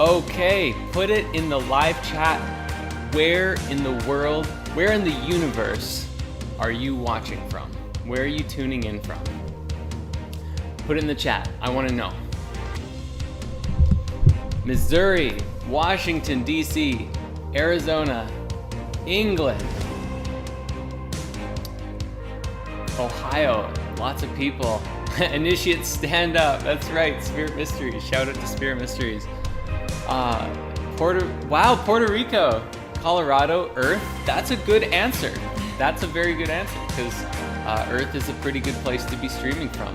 Okay, put it in the live chat. Where in the world, where in the universe are you watching from? Where are you tuning in from? Put it in the chat. I want to know. Missouri, Washington, D.C., Arizona, England, Ohio, lots of people. Initiates stand up. That's right. Spirit Mysteries. Shout out to Spirit Mysteries. Puerto Rico, Colorado, Earth. That's a good answer. That's a very good answer because Earth is a pretty good place to be streaming from.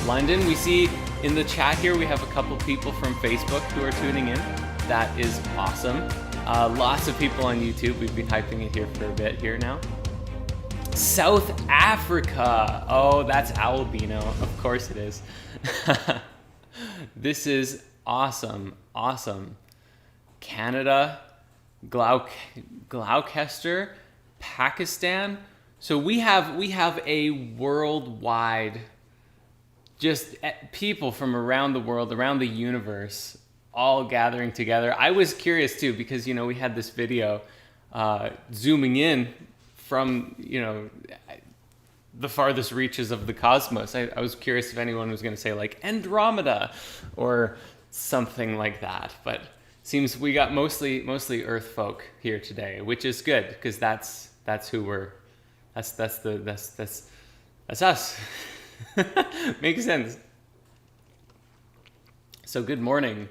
London, we see in the chat here, we have a couple people from Facebook who are tuning in. That is awesome. Lots of people on YouTube. We've been hyping it here for a bit here now. South Africa. Oh, that's Albino. Of course it is. This is awesome. Awesome. Canada, Gloucester, Pakistan. So we have a worldwide, just people from around the world, around the universe, all gathering together. I was curious too, because, we had this video zooming in from, the farthest reaches of the cosmos. I was curious if anyone was going to say like Andromeda or something like that, but seems we got mostly Earth folk here today, which is good because that's who we're. That's us. Makes sense. So good morning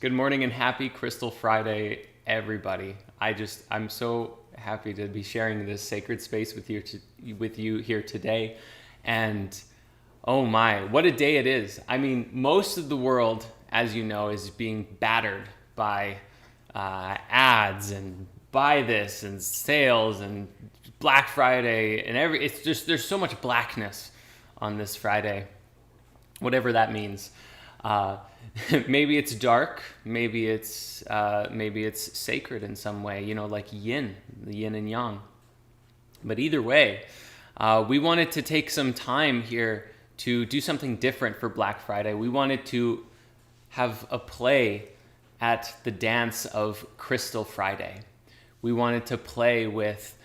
and happy Crystal Friday, everybody. I'm so happy to be sharing this sacred space with you here today, and oh my, what a day it is. I mean, most of the world, as you know, is being battered by ads and buy this and sales and Black Friday and it's just, there's so much blackness on this Friday, whatever that means. Maybe it's dark, maybe it's sacred in some way, like yin, the yin and yang. But either way, we wanted to take some time here to do something different for Black Friday. We wanted to have a play at the dance of Crystal Friday. We wanted to play with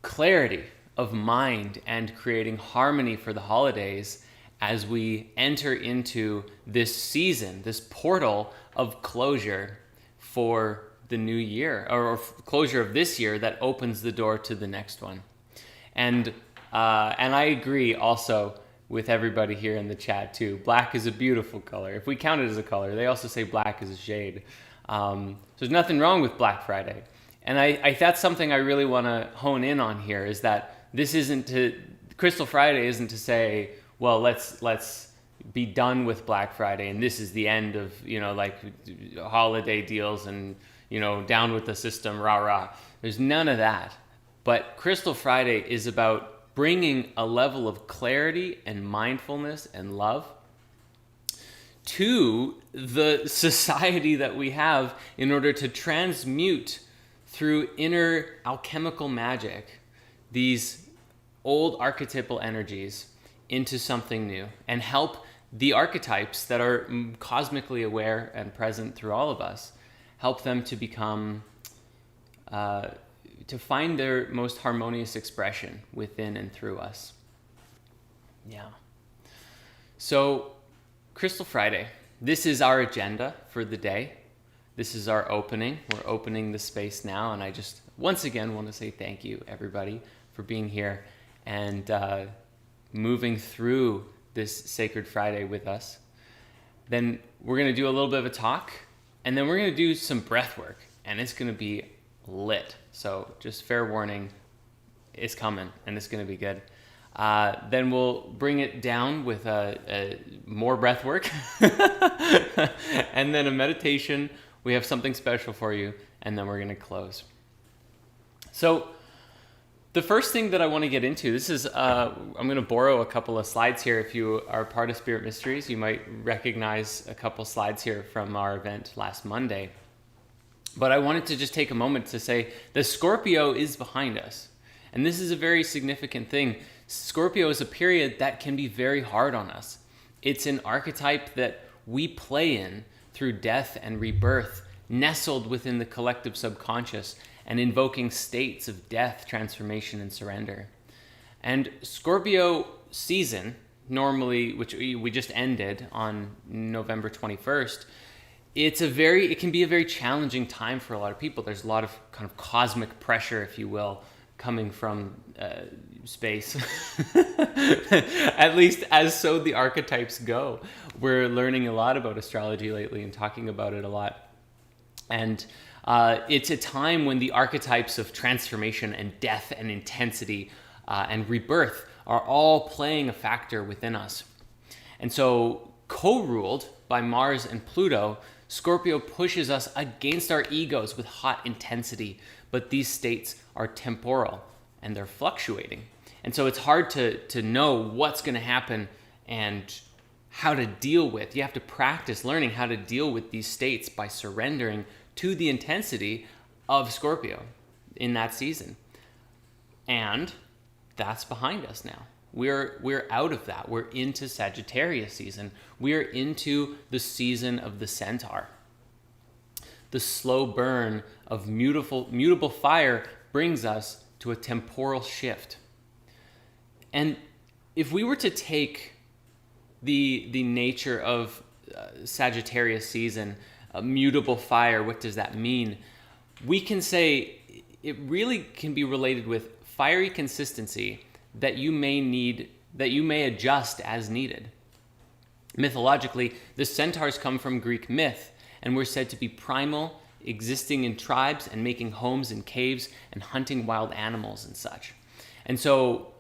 clarity of mind and creating harmony for the holidays as we enter into this season, this portal of closure for the new year, or closure of this year that opens the door to the next one. And I agree also with everybody here in the chat too. Black is a beautiful color. If we count it as a color, they also say black is a shade. So there's nothing wrong with Black Friday. And I that's something I really want to hone in on here, is that Crystal Friday isn't to say, well, let's be done with Black Friday and this is the end of, holiday deals and, down with the system, rah, rah. There's none of that. But Crystal Friday is about bringing a level of clarity and mindfulness and love to the society that we have in order to transmute through inner alchemical magic these old archetypal energies into something new and help the archetypes that are cosmically aware and present through all of us, help them to become, to find their most harmonious expression within and through us. Yeah. So, Crystal Friday, this is our agenda for the day. This is our opening. We're opening the space now, and I just once again want to say thank you, everybody, for being here and moving through this Sacred Friday with us. Then we're going to do a little bit of a talk, and then we're going to do some breath work, and it's going to be lit. So just fair warning, it's coming, and it's going to be good. Then we'll bring it down with more breath work, and then a meditation. We have something special for you, and then we're going to close. So the first thing that I want to get into, this is, I'm going to borrow a couple of slides here. If you are part of Spirit Mysteries, you might recognize a couple slides here from our event last Monday. But I wanted to just take a moment to say the Scorpio is behind us. And this is a very significant thing. Scorpio is a period that can be very hard on us. It's an archetype that we play in through death and rebirth nestled within the collective subconscious and invoking states of death, transformation, and surrender. And Scorpio season, normally, which we just ended on November 21st, it can be a very challenging time for a lot of people. There's a lot of kind of cosmic pressure, if you will, coming from space. At least as so the archetypes go. We're learning a lot about astrology lately and talking about it a lot. And it's a time when the archetypes of transformation and death and intensity and rebirth are all playing a factor within us. And so, co-ruled by Mars and Pluto, Scorpio pushes us against our egos with hot intensity, but these states are temporal and they're fluctuating. And so it's hard to know what's going to happen and how to deal with. You have to practice learning how to deal with these states by surrendering to the intensity of Scorpio in that season. And that's behind us now. We're out of that. We're into Sagittarius season. We're into the season of the centaur. The slow burn of mutable fire brings us to a temporal shift. And if we were to take the nature of Sagittarius season, a mutable fire, what does that mean? We can say it really can be related with fiery consistency that you may adjust as needed. Mythologically, the centaurs come from Greek myth and were said to be primal, existing in tribes and making homes in caves and hunting wild animals and such. And so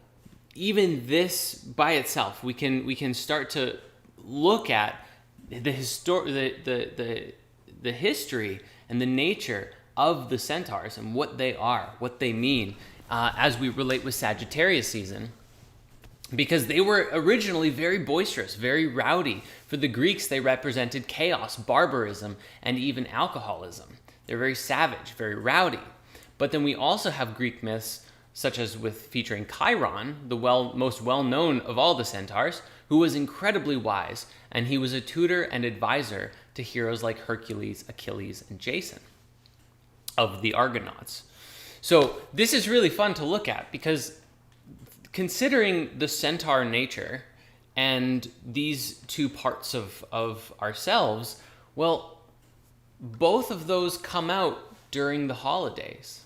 even this by itself, we can start to look at the history and the nature of the centaurs and what they are, what they mean, as we relate with Sagittarius season, because they were originally very boisterous, very rowdy. For the Greeks, they represented chaos, barbarism, and even alcoholism. They're very savage, very rowdy. But then we also have Greek myths, such as featuring Chiron, the most well-known of all the centaurs, who was incredibly wise, and he was a tutor and advisor to heroes like Hercules, Achilles, and Jason of the Argonauts. So this is really fun to look at because considering the centaur nature and these two parts of ourselves, well, both of those come out during the holidays.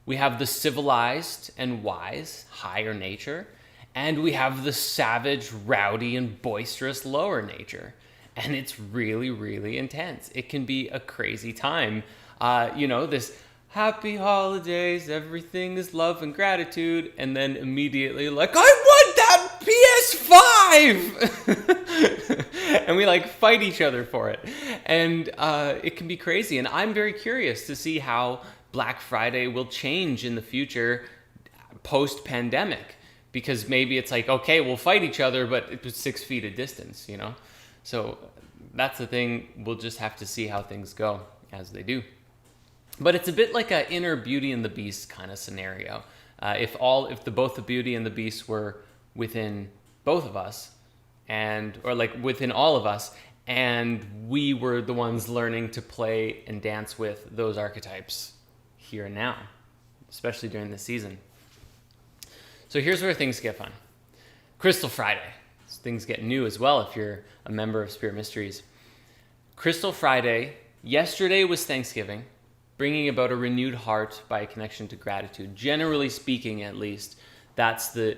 We have the civilized and wise, higher nature, and we have the savage, rowdy, and boisterous lower nature. And it's really, really intense. It can be a crazy time. This happy holidays, everything is love and gratitude, and then immediately like, I want that PS5! And we fight each other for it. And it can be crazy. And I'm very curious to see how Black Friday will change in the future post-pandemic. Because maybe it's okay, we'll fight each other, but it was 6 feet of distance, So that's the thing. We'll just have to see how things go as they do. But it's a bit like an inner Beauty and the Beast kind of scenario. If both the Beauty and the Beast were within both of us, or within all of us, and we were the ones learning to play and dance with those archetypes here and now, especially during this season. So here's where things get fun. Crystal Friday. Things get new as well if you're a member of Spirit Mysteries. Crystal Friday, yesterday was Thanksgiving, bringing about a renewed heart by a connection to gratitude. Generally speaking, at least, that's the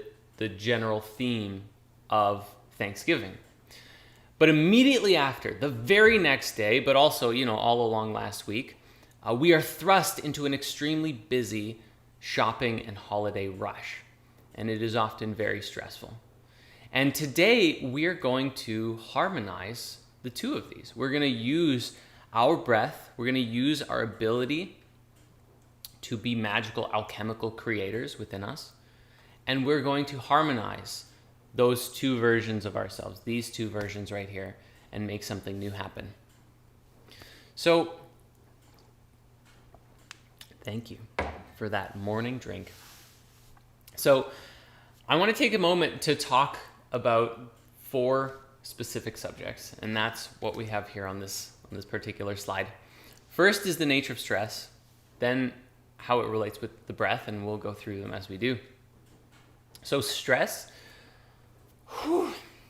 general theme of Thanksgiving. But immediately after, the very next day, but also, all along last week, we are thrust into an extremely busy shopping and holiday rush. And it is often very stressful. And today, we're going to harmonize the two of these. We're going to use our breath, we're going to use our ability to be magical alchemical creators within us, and we're going to harmonize those two versions of ourselves, these two versions right here, and make something new happen. So, thank you for that morning drink. So, I want to take a moment to talk about 4 specific subjects, and that's what we have here on this particular slide. First is the nature of stress, then how it relates with the breath, and we'll go through them as we do. So stress,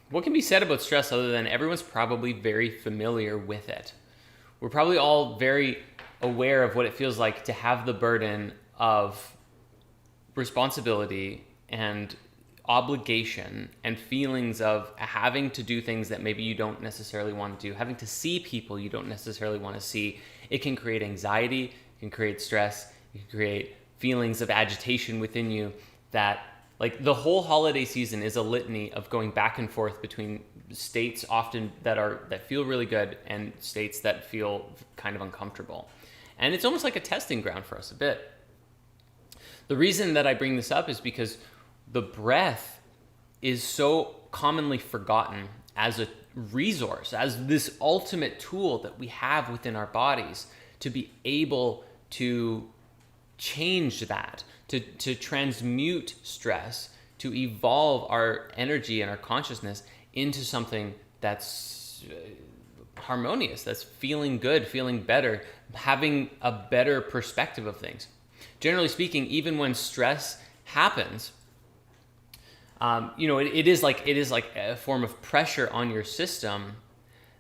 what can be said about stress other than everyone's probably very familiar with it? We're probably all very aware of what it feels like to have the burden of responsibility and obligation and feelings of having to do things that maybe you don't necessarily want to do, having to see people you don't necessarily want to see. It can create anxiety, it can create stress, it can create feelings of agitation within you that, like, the whole holiday season is a litany of going back and forth between states often that feel really good and states that feel kind of uncomfortable. And it's almost like a testing ground for us a bit. The reason that I bring this up is because the breath is so commonly forgotten as a resource, as this ultimate tool that we have within our bodies to be able to change that, to transmute stress, to evolve our energy and our consciousness into something that's harmonious, that's feeling good, feeling better, having a better perspective of things. Generally speaking, even when stress happens, it is like a form of pressure on your system.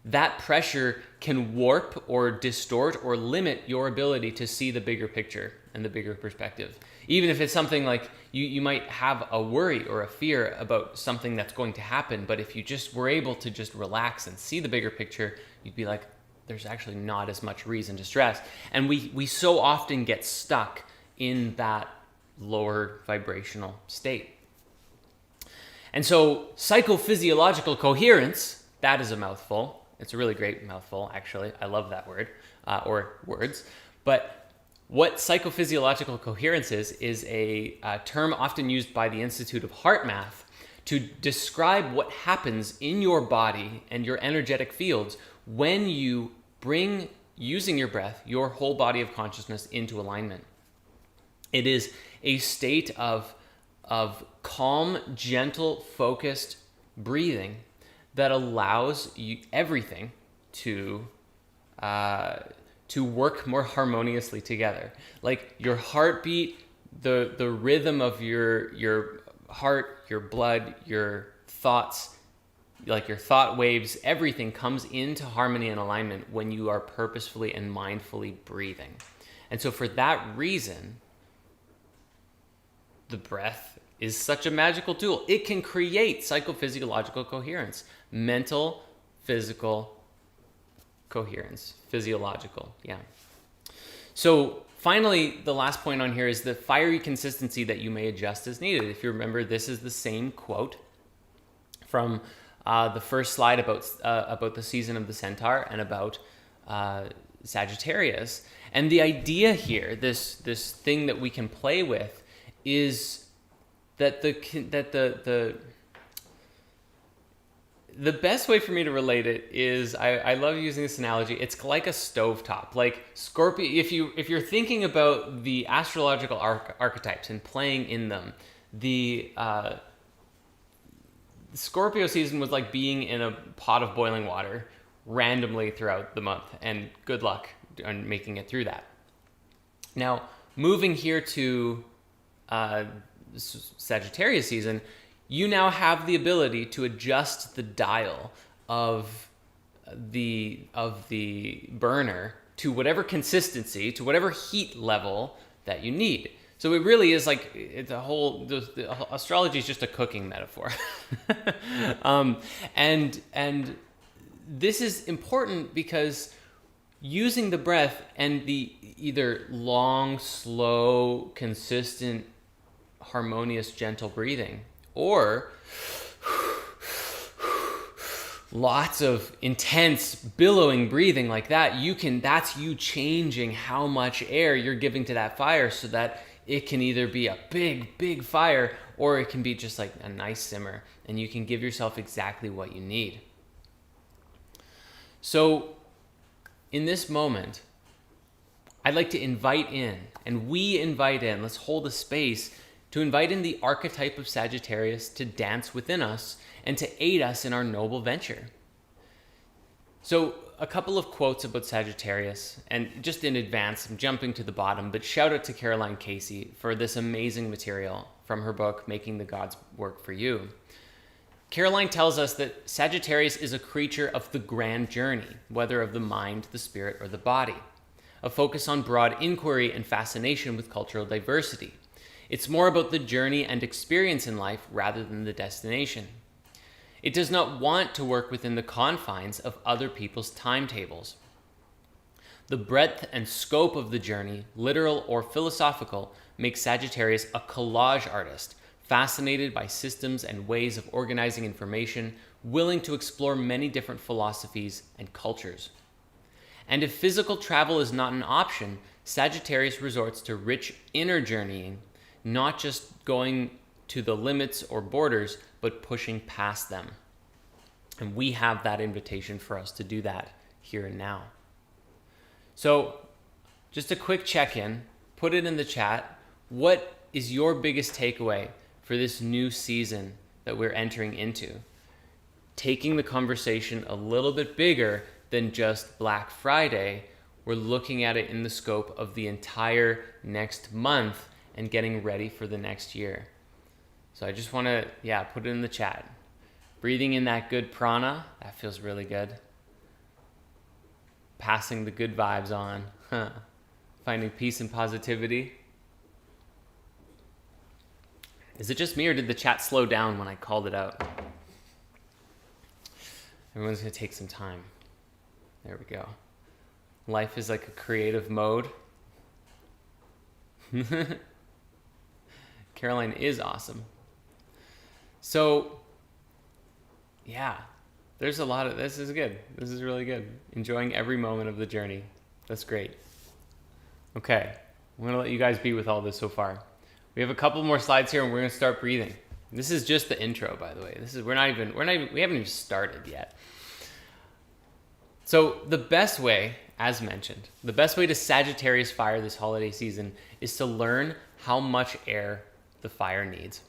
That pressure can warp or distort or limit your ability to see the bigger picture and the bigger perspective. Even if it's something like you might have a worry or a fear about something that's going to happen, but if you just were able to just relax and see the bigger picture, you'd be like, there's actually not as much reason to stress. And we so often get stuck in that lower vibrational state. And so psychophysiological coherence, that is a mouthful. It's a really great mouthful, actually. I love that word, or words. But what psychophysiological coherence is a term often used by the Institute of Heart Math to describe what happens in your body and your energetic fields when you bring, using your breath, your whole body of consciousness into alignment. It is a state of calm, gentle, focused breathing that allows everything to work more harmoniously together. Like your heartbeat, the rhythm of your heart, your blood, your thoughts, like your thought waves, everything comes into harmony and alignment when you are purposefully and mindfully breathing. And so for that reason, the breath is such a magical tool. It can create psychophysiological coherence, mental, physical coherence, physiological, yeah. So finally, the last point on here is the fiery consistency that you may adjust as needed. If you remember, this is the same quote from the first slide about the season of the Centaur and about Sagittarius. And the idea here, this thing that we can play with, is that the best way for me to relate it is I love using this analogy. It's like a stovetop, like Scorpio. If you're thinking about the astrological archetypes and playing in them, the Scorpio season was like being in a pot of boiling water randomly throughout the month, and good luck on making it through that. Now, moving here to Sagittarius season, you now have the ability to adjust the dial of the burner to whatever consistency, to whatever heat level that you need. So it really is like the astrology is just a cooking metaphor. And this is important because using the breath and the either long, slow, consistent, harmonious, gentle breathing, or lots of intense billowing breathing like that, that's you changing how much air you're giving to that fire so that it can either be a big fire or it can be just like a nice simmer, and you can give yourself exactly what you need. So in this moment, I'd like to invite in, and we invite in, let's hold a space to invite in the archetype of Sagittarius to dance within us and to aid us in our noble venture. So a couple of quotes about Sagittarius, and just in advance, I'm jumping to the bottom, but shout out to Caroline Casey for this amazing material from her book, Making the Gods Work for You. Caroline tells us that Sagittarius is a creature of the grand journey, whether of the mind, the spirit, or the body. A focus on broad inquiry and fascination with cultural diversity. It's more about the journey and experience in life rather than the destination. It does not want to work within the confines of other people's timetables. The breadth and scope of the journey, literal or philosophical, makes Sagittarius a collage artist, fascinated by systems and ways of organizing information, willing to explore many different philosophies and cultures. And if physical travel is not an option, Sagittarius resorts to rich inner journeying, not just going to the limits or borders, but pushing past them. And we have that invitation for us to do that here and now. So just a quick check-in, put it in the chat. What is your biggest takeaway for this new season that we're entering into? Taking the conversation a little bit bigger than just Black Friday, we're looking at it in the scope of the entire next month and getting ready for the next year. So I just want to, put it in the chat. Breathing in that good prana, that feels really good. Passing the good vibes on. Finding peace and positivity. Is it just me, or did the chat slow down when I called it out? Everyone's going to take some time. There we go. Life is like a creative mode. Caroline is awesome. So, there's a lot of, this is good. This is really good. Enjoying every moment of the journey. That's great. Okay, I'm going to let you guys be with all this so far. We have a couple more slides here and we're going to start breathing. This is just the intro, by the way. We haven't even started yet. So the best way, as mentioned, the best way to Sagittarius fire this holiday season is to learn how much air the fire needs.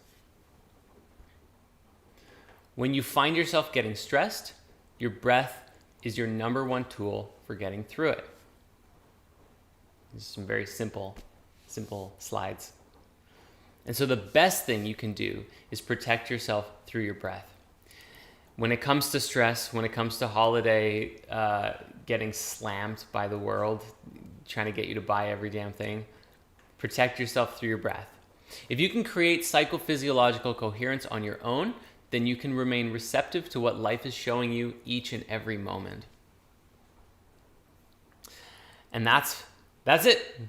When you find yourself getting stressed, your breath is your number one tool for getting through it. These are some very simple slides. And so the best thing you can do is protect yourself through your breath. When it comes to stress, when it comes to holiday, getting slammed by the world, trying to get you to buy every damn thing, protect yourself through your breath. If you can create psychophysiological coherence on your own, then you can remain receptive to what life is showing you each and every moment. And that's it.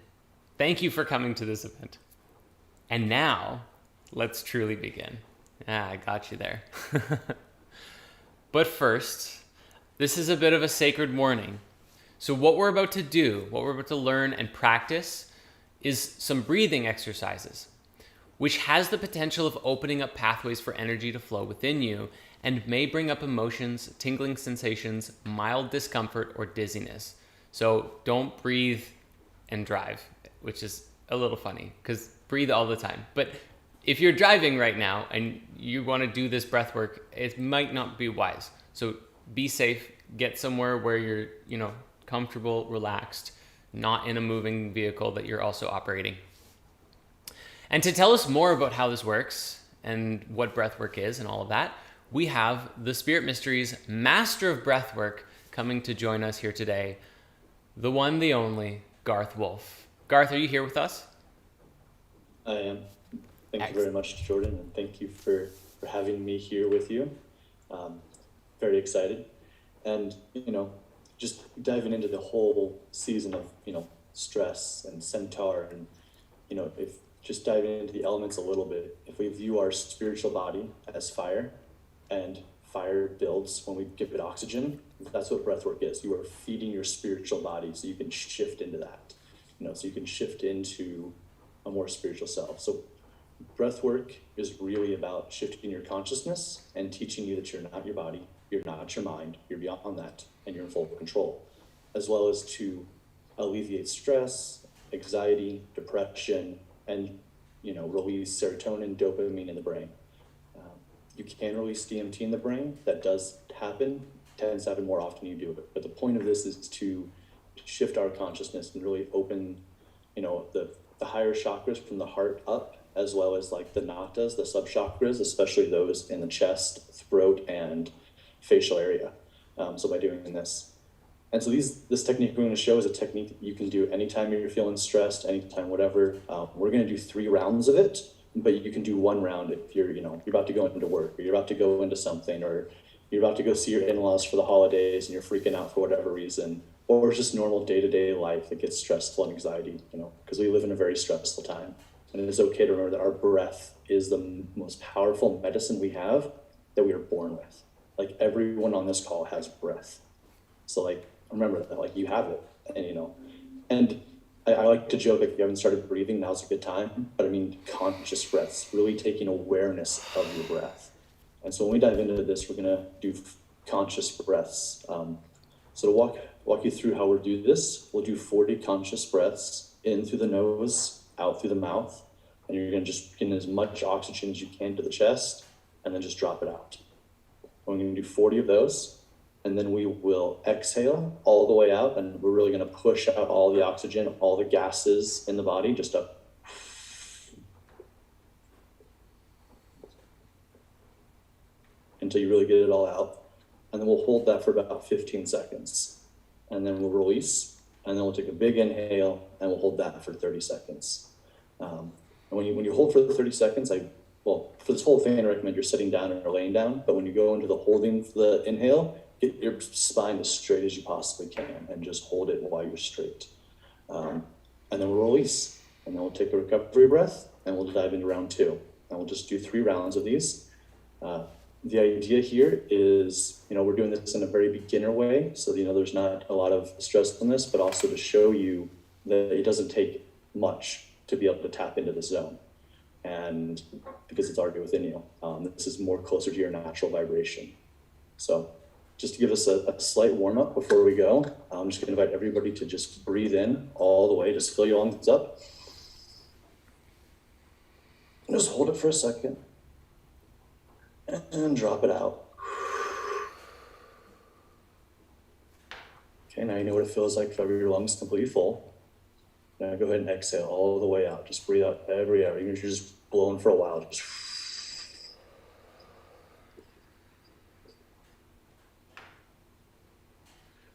Thank you for coming to this event. And now, let's truly begin. I got you there. But first, this is a bit of a sacred warning. So what we're about to do, what we're about to learn and practice, is some breathing exercises, which has the potential of opening up pathways for energy to flow within you and may bring up emotions, tingling sensations, mild discomfort, or dizziness. So don't breathe and drive, which is a little funny because breathe all the time. But if you're driving right now and you want to do this breath work, it might not be wise. So be safe, get somewhere where you're, comfortable, relaxed, not in a moving vehicle that you're also operating. And to tell us more about how this works and what breathwork is and all of that, we have the Spirit Mysteries Master of Breathwork coming to join us here today, the one, the only, Garth Wolf. Garth, are you here with us? I am. Thank you very much, Jordan, and thank you for having me here with you. Very excited. And, just diving into the whole season of, stress and centaur and, if just diving into the elements a little bit, if we view our spiritual body as fire, and fire builds when we give it oxygen, that's what breathwork is. You are feeding your spiritual body so you can shift into that, so you can shift into a more spiritual self. So breathwork is really about shifting your consciousness and teaching you that you're not your body, you're not your mind, you're beyond that, and you're in full control, as well as to alleviate stress, anxiety, depression, and release serotonin, dopamine in the brain. You can release DMT in the brain. That does happen tends to happen more often you do it. But the point of this is to shift our consciousness and really open, the higher chakras from the heart up, as well as like the natas, the subchakras, especially those in the chest, throat, and facial area. So by doing this. And so this technique we're going to show is a technique that you can do anytime you're feeling stressed, anytime, whatever. We're going to do 3 rounds of it, but you can do 1 round if you're about to go into work, or you're about to go into something, or you're about to go see your in-laws for the holidays and you're freaking out for whatever reason, or it's just normal day-to-day life that gets stressful and anxiety, because we live in a very stressful time. And it is okay to remember that our breath is the most powerful medicine we have that we are born with. Like everyone on this call has breath. So like, remember that, like you have it, and I like to joke, if you haven't started breathing, now's a good time. But I mean, conscious breaths, really taking awareness of your breath. And so when we dive into this, we're gonna do conscious breaths. So to walk you through how we'll do this, we'll do 40 conscious breaths in through the nose, out through the mouth. And you're gonna just get in as much oxygen as you can to the chest, and then just drop it out. We're gonna do 40 of those. And then we will exhale all the way out, and we're really going to push out all the oxygen, all the gases in the body, just up. Until you really get it all out. And then we'll hold that for about 15 seconds. And then we'll release, and then we'll take a big inhale, and we'll hold that for 30 seconds. And when you hold for the 30 seconds, for this whole thing, I recommend you're sitting down or laying down, but when you go into the holding for the inhale, get your spine as straight as you possibly can and just hold it while you're straight. And then we'll release, and then we'll take a recovery breath, and we'll dive into round 2. And we'll just do 3 rounds of these. The idea here is, we're doing this in a very beginner way, so there's not a lot of stress on this, but also to show you that it doesn't take much to be able to tap into the zone. And because it's already within you, this is more closer to your natural vibration. So just to give us a slight warm-up before we go, I'm just going to invite everybody to just breathe in all the way. Just fill your lungs up. And just hold it for a second. And drop it out. Okay, now you know what it feels like to have your lungs completely full. Now go ahead and exhale all the way out. Just breathe out every hour. Even if you're just blowing for a while, just...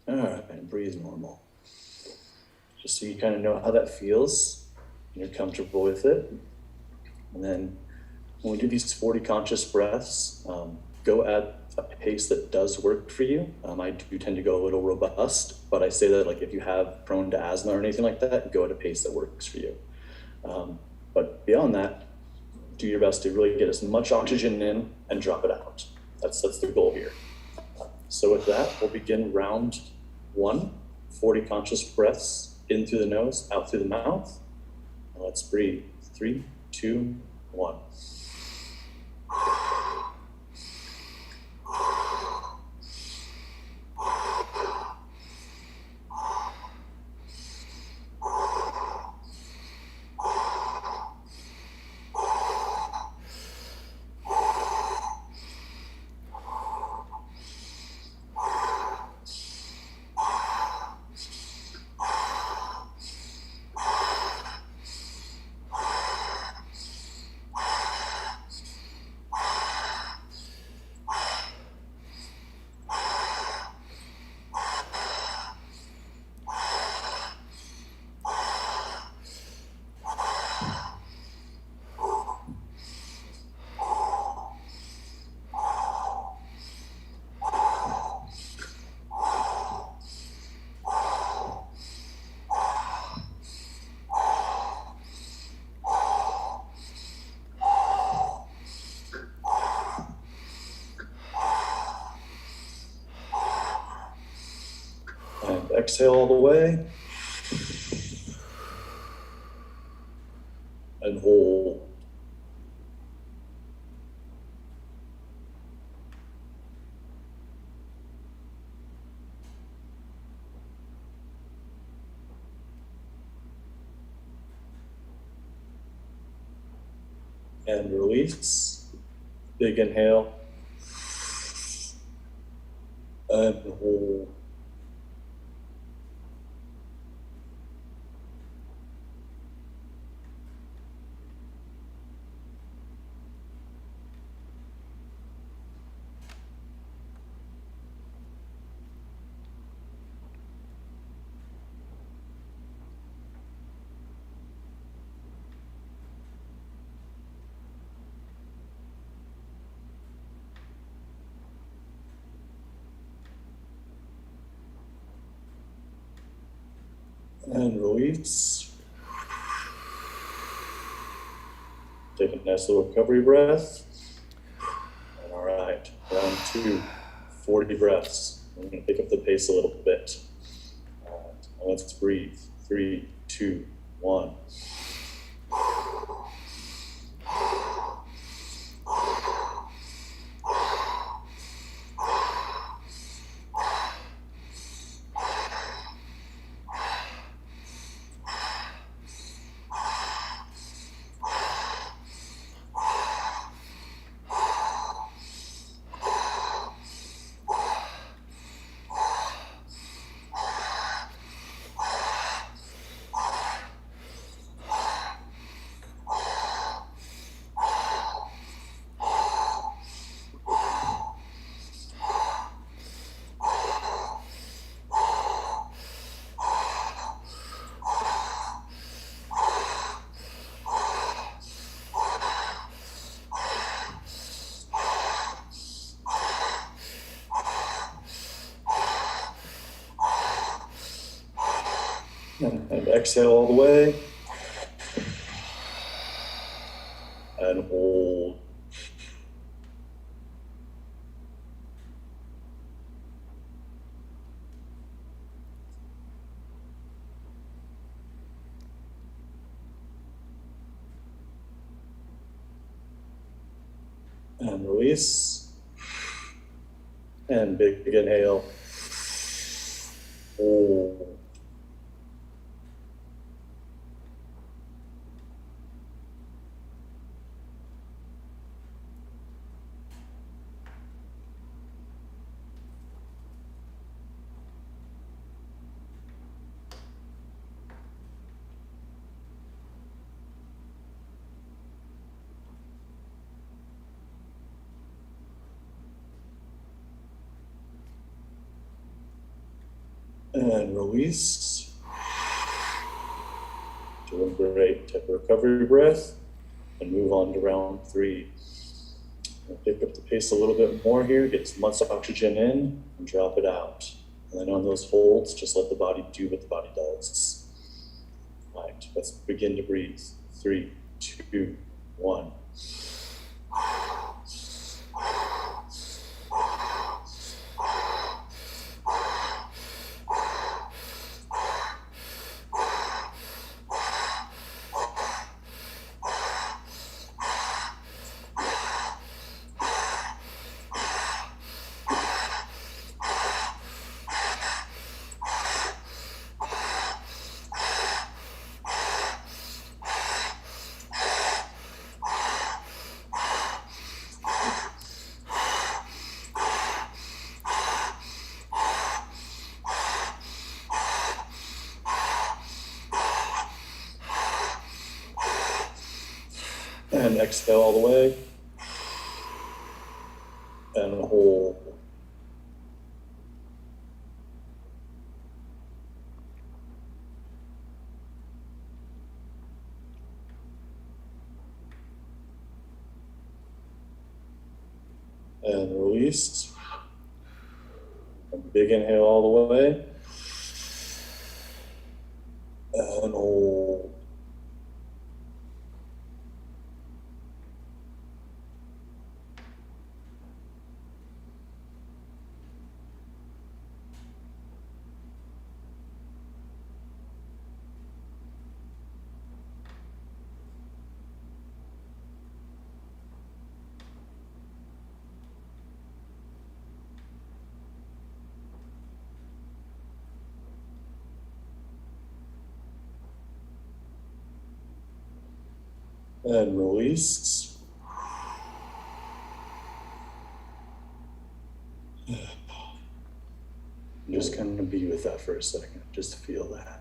All right, and breathe normal. Just so you kind of know how that feels and you're comfortable with it. And then when we do these 40 conscious breaths, go at a pace that does work for you. I do tend to go a little robust, but I say that like if you have prone to asthma or anything like that, go at a pace that works for you. But beyond that, do your best to really get as much oxygen in and drop it out. That's the goal here. So with that, we'll begin round 1, 40 conscious breaths in through the nose, out through the mouth. And let's breathe. 3, 2, 1. And exhale all the way. And hold. And release. Big inhale. and hold. And release. Take a nice little recovery breath. And all right, round 2, 40 breaths. I'm going to pick up the pace a little bit. All right, now let's breathe. 3, 2, 1. And exhale all the way. And hold. And release. And big inhale. Hold. And release. Doing great. Take a recovery breath and move on to round 3. I'll pick up the pace a little bit more here, get as much oxygen in and drop it out. And then on those holds, just let the body do what the body does. All right, let's begin to breathe. 3, 2, 1. And exhale all the way. And hold. And release. And big inhale all the way. And hold. And release. just kind of be with that for a second. Just feel that.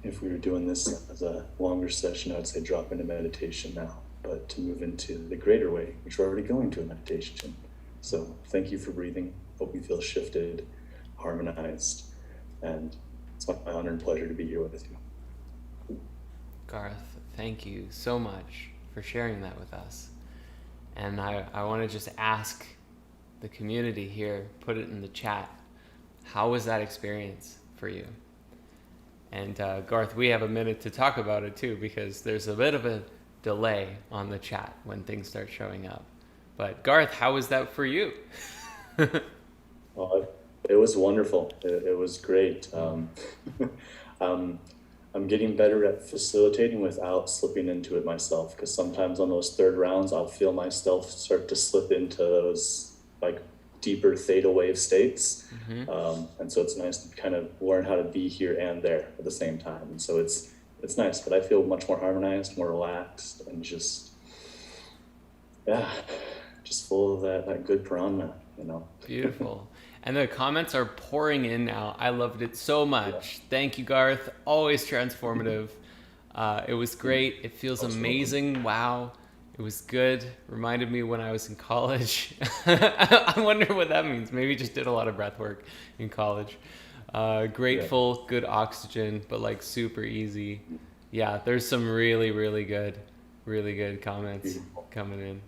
If we were doing this as a longer session, I would say drop into meditation now. But to move into the greater way, which we're already going to a meditation. So thank you for breathing. Hope you feel shifted, harmonized, and it's my honor and pleasure to be here with you. Garth, thank you so much for sharing that with us. And I want to just ask the community here, put it in the chat, how was that experience for you? And Garth, we have a minute to talk about it too, because there's a bit of a delay on the chat when things start showing up. But Garth, how was that for you? Well, it was wonderful. It was great. I'm getting better at facilitating without slipping into it myself, because sometimes on those third rounds, I'll feel myself start to slip into those like deeper theta wave states. And so it's nice to kind of learn how to be here and there at the same time. And so it's nice, but I feel much more harmonized, more relaxed, and just full of that good prana, you know. Beautiful. And the comments are pouring in now. I loved it so much. Yeah. Thank you, Garth. Always transformative. It was great. It feels amazing. Wow. It was good. Reminded me when I was in college. I wonder what that means. Maybe just did a lot of breath work in college. Grateful, good oxygen, but like super easy. Yeah, there's some really, really good comments coming in.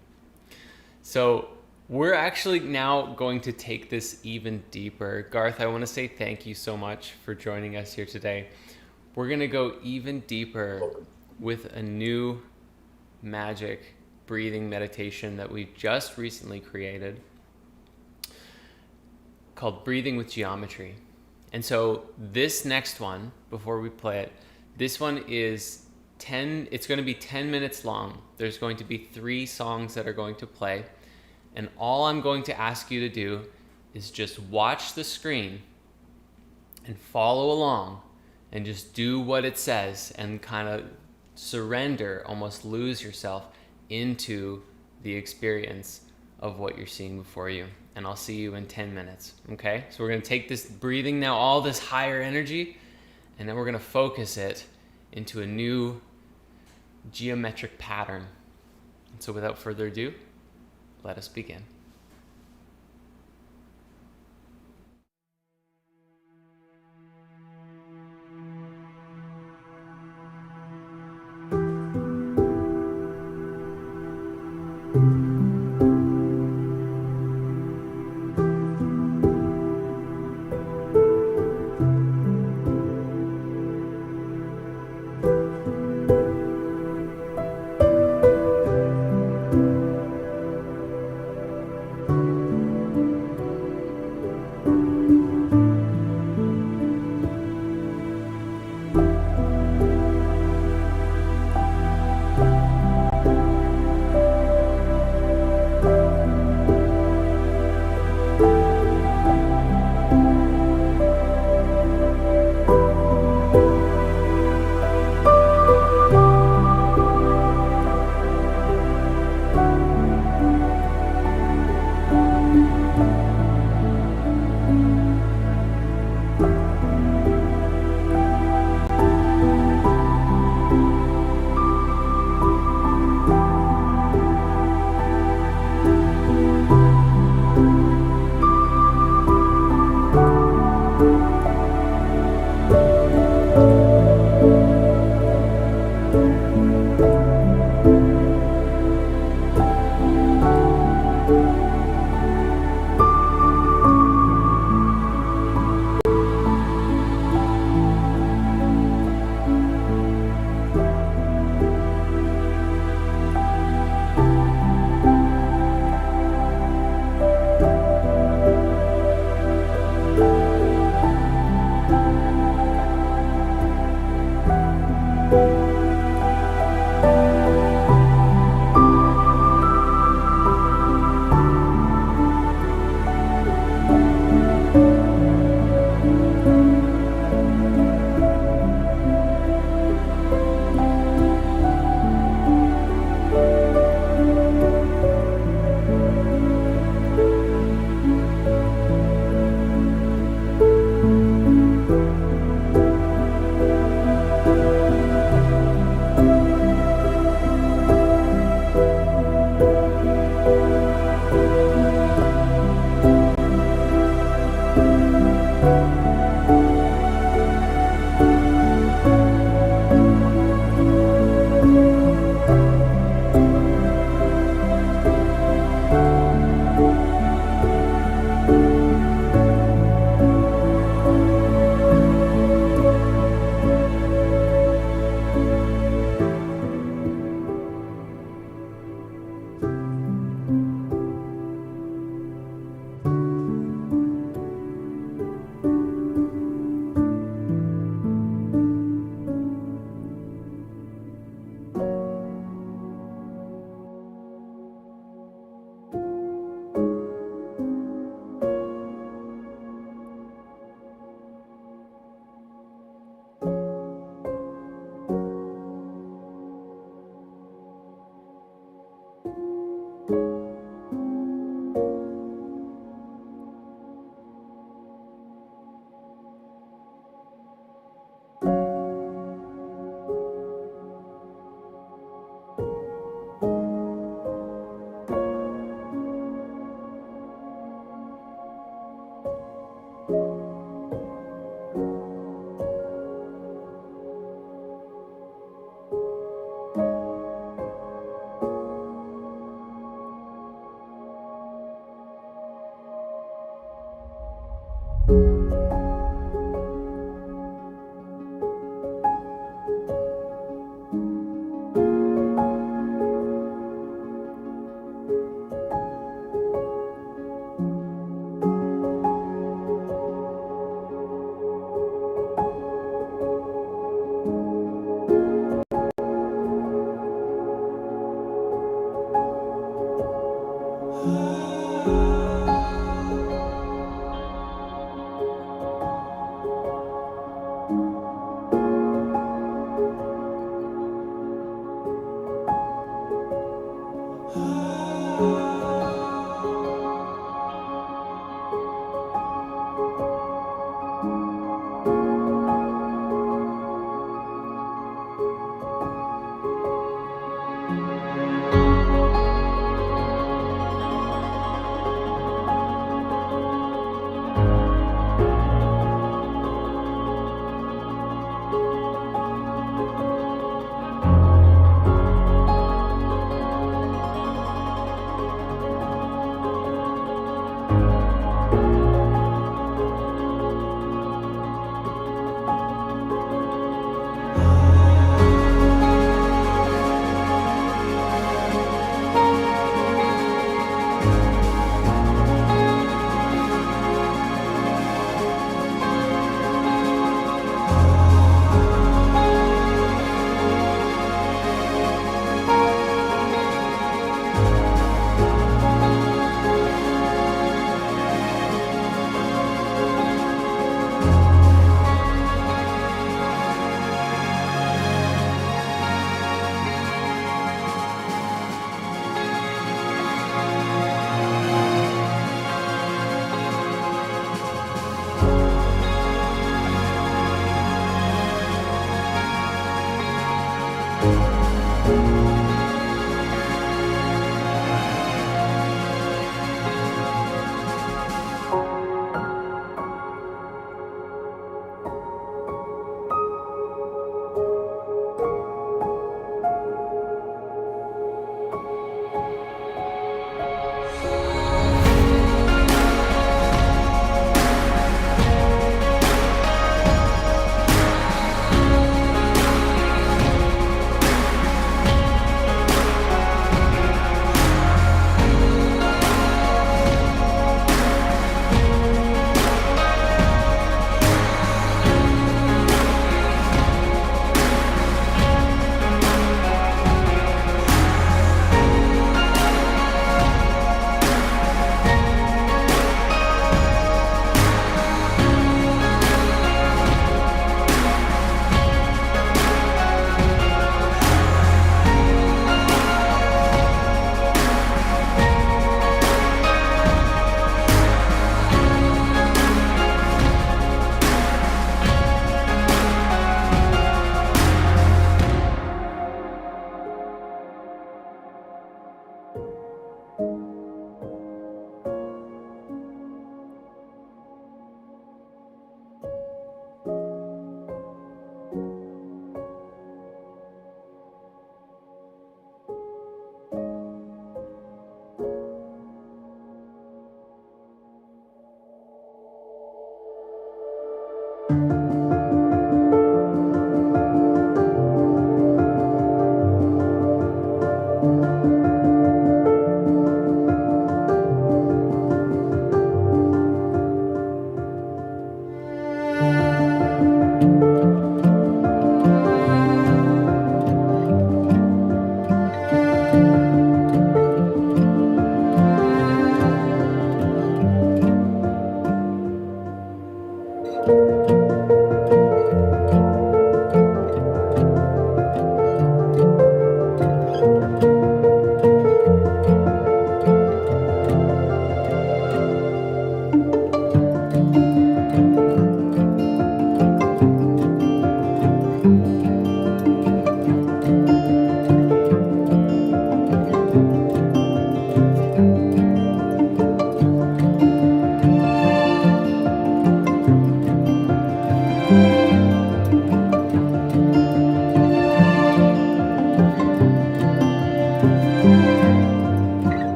So we're actually now going to take this even deeper. Garth, I want to say thank you so much for joining us here today. We're going to go even deeper with a new magic breathing meditation that we just recently created called Breathing with Geometry. And so this next one, before we play it, this one is it's going to be 10 minutes long. There's going to be 3 songs that are going to play. And all I'm going to ask you to do is just watch the screen and follow along and just do what it says and kind of surrender, almost lose yourself into the experience of what you're seeing before you. And I'll see you in 10 minutes, okay? So we're going to take this breathing now, all this higher energy, and then we're going to focus it into a new geometric pattern. And so without further ado, let us begin.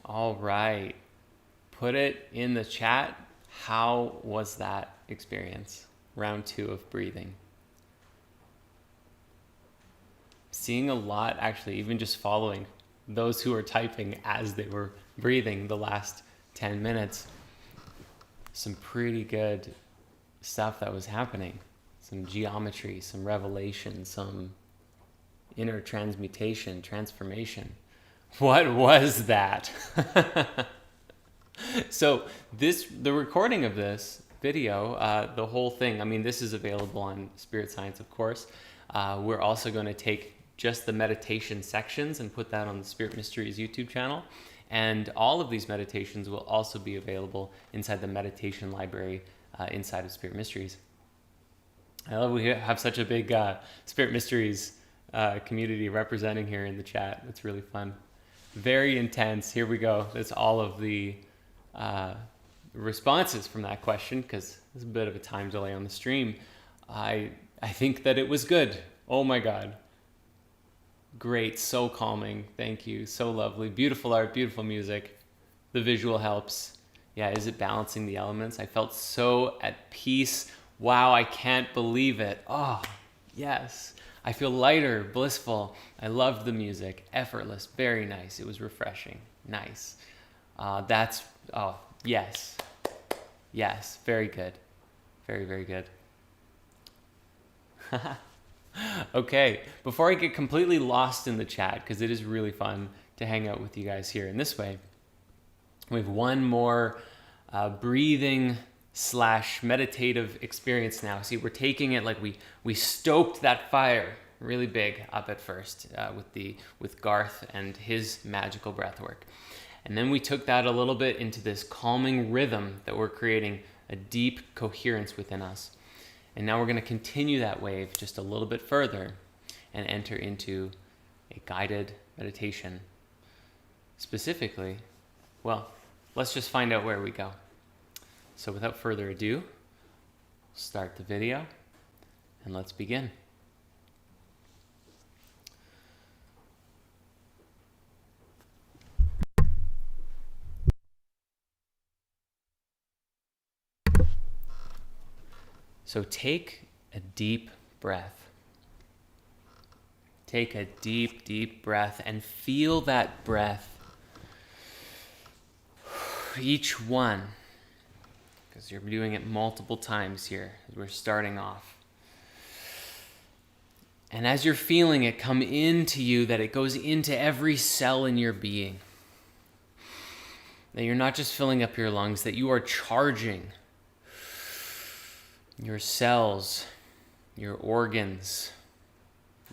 All right. Put it in the chat. How was that experience? Round 2 of breathing. Seeing a lot, actually, even just following those who were typing as they were breathing the last 10 minutes. Some pretty good stuff that was happening. Some geometry, some revelation, some inner transmutation, transformation. What was that? So the recording of this video, the whole thing, I mean, this is available on Spirit Science, of course. We're also going to take just the meditation sections and put that on the Spirit Mysteries YouTube channel. And all of these meditations will also be available inside the meditation library inside of Spirit Mysteries. I love we have such a big Spirit Mysteries community representing here in the chat. It's really fun. Very intense. Here we go. That's all of the responses from that question, because there's a bit of a time delay on the stream. I think that it was good. Oh my God. Great. So calming. Thank you. So lovely. Beautiful art, beautiful music. The visual helps. Yeah, is it balancing the elements? I felt so at peace. Wow, I can't believe it. Oh, yes. I feel lighter, blissful. I loved the music. Effortless. Very nice. It was refreshing. Nice. Yes. Yes. Very good. Very, very good. Okay. Before I get completely lost in the chat, because it is really fun to hang out with you guys here in this way, we have one more breathing / meditative experience now. See, we're taking it like we stoked that fire really big up at first with Garth and his magical breath work. And then we took that a little bit into this calming rhythm that we're creating a deep coherence within us. And now we're going to continue that wave just a little bit further and enter into a guided meditation. Specifically, well, let's just find out where we go. So without further ado, start the video and let's begin. So take a deep breath. Take a deep, deep breath and feel that breath. Each one, because you're doing it multiple times here as we're starting off. And as you're feeling it come into you, that it goes into every cell in your being. That you're not just filling up your lungs, that you are charging your cells, your organs,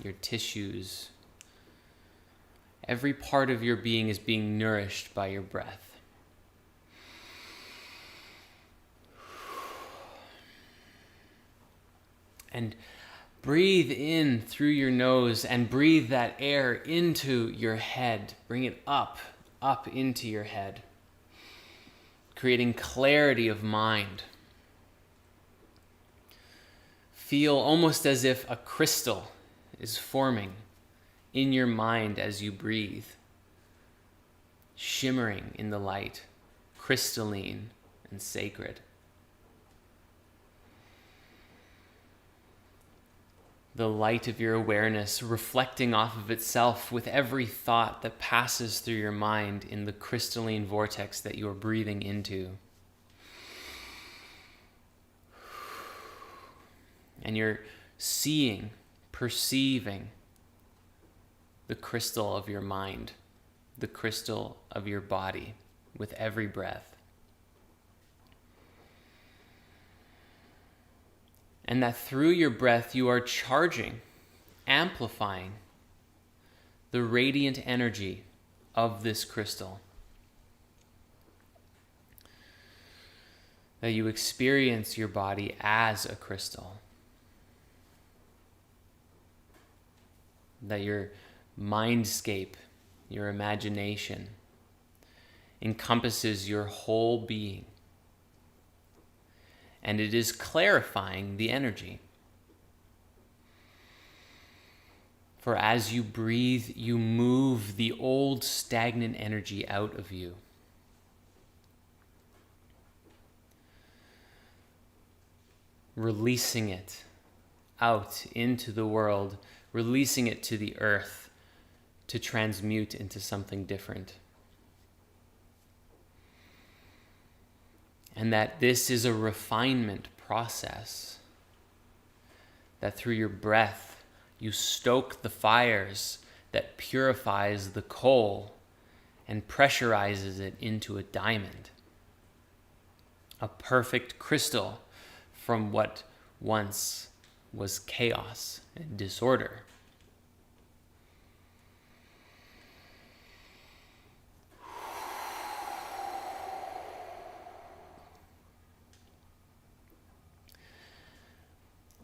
your tissues. Every part of your being is being nourished by your breath. And breathe in through your nose and breathe that air into your head. Bring it up into your head, creating clarity of mind. Feel almost as if a crystal is forming in your mind as you breathe, shimmering in the light, crystalline and sacred. The light of your awareness reflecting off of itself with every thought that passes through your mind in the crystalline vortex that you are breathing into. And you're seeing, perceiving the crystal of your mind, the crystal of your body with every breath. And that through your breath you are charging, amplifying the radiant energy of this crystal. That you experience your body as a crystal. That your mindscape, your imagination, encompasses your whole being. And it is clarifying the energy. For as you breathe, you move the old stagnant energy out of you. Releasing it out into the world, releasing it to the earth to transmute into something different. And that this is a refinement process. That through your breath, you stoke the fires that purifies the coal and pressurizes it into a diamond. A perfect crystal from what once was chaos and disorder.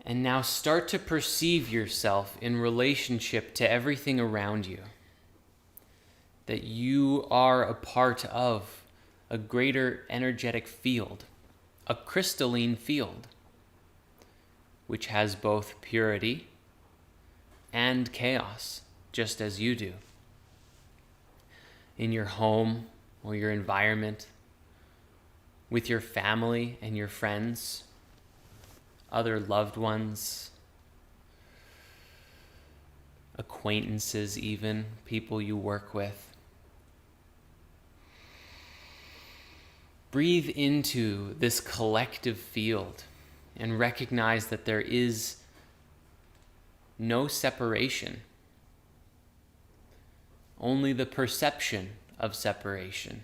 And now start to perceive yourself in relationship to everything around you. That you are a part of a greater energetic field, a crystalline field, which has both purity and chaos, just as you do. In your home or your environment, with your family and your friends, other loved ones, acquaintances even, people you work with. Breathe into this collective field and recognize that there is no separation, only the perception of separation.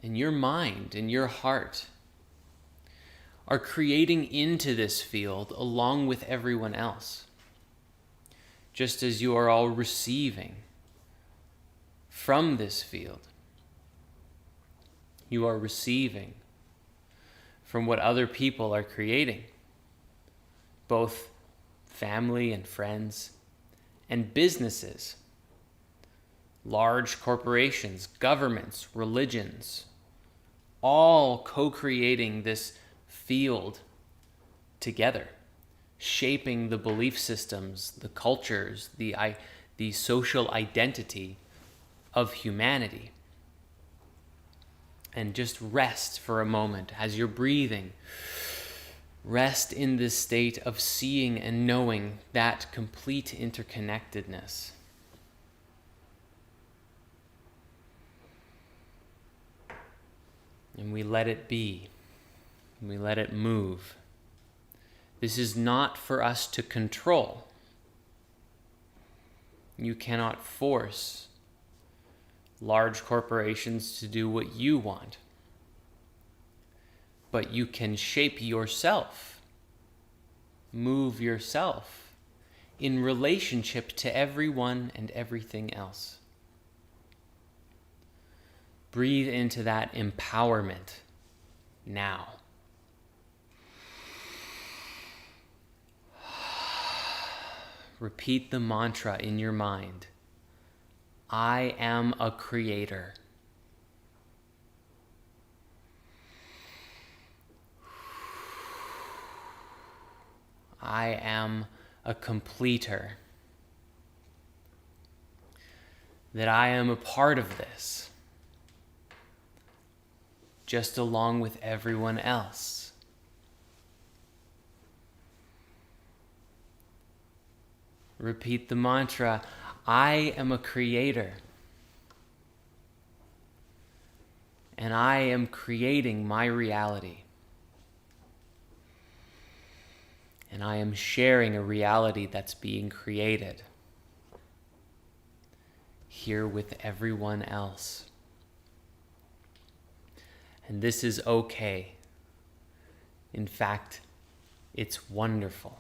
And your mind and your heart are creating into this field along with everyone else. Just as you are all receiving from this field. You are receiving from what other people are creating. Both family and friends and businesses. Large corporations, governments, religions, all co-creating this field together, shaping the belief systems, the cultures, the social identity of humanity. And just rest for a moment as you're breathing. Rest in this state of seeing and knowing that complete interconnectedness. And we let it be. We let it move. This is not for us to control. You cannot force large corporations to do what you want. But you can shape yourself, move yourself in relationship to everyone and everything else. Breathe into that empowerment now. Repeat the mantra in your mind. I am a creator. I am a completer. That I am a part of this, just along with everyone else. Repeat the mantra, I am a creator. And I am creating my reality. And I am sharing a reality that's being created here with everyone else. And this is okay. In fact, it's wonderful.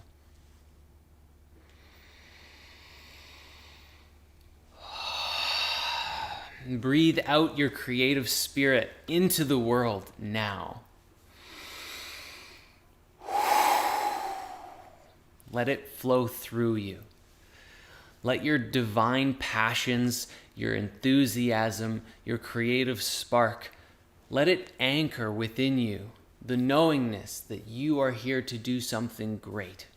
Breathe out your creative spirit into the world now. Let it flow through you. Let your divine passions, your enthusiasm, your creative spark, let it anchor within you the knowingness that you are here to do something great.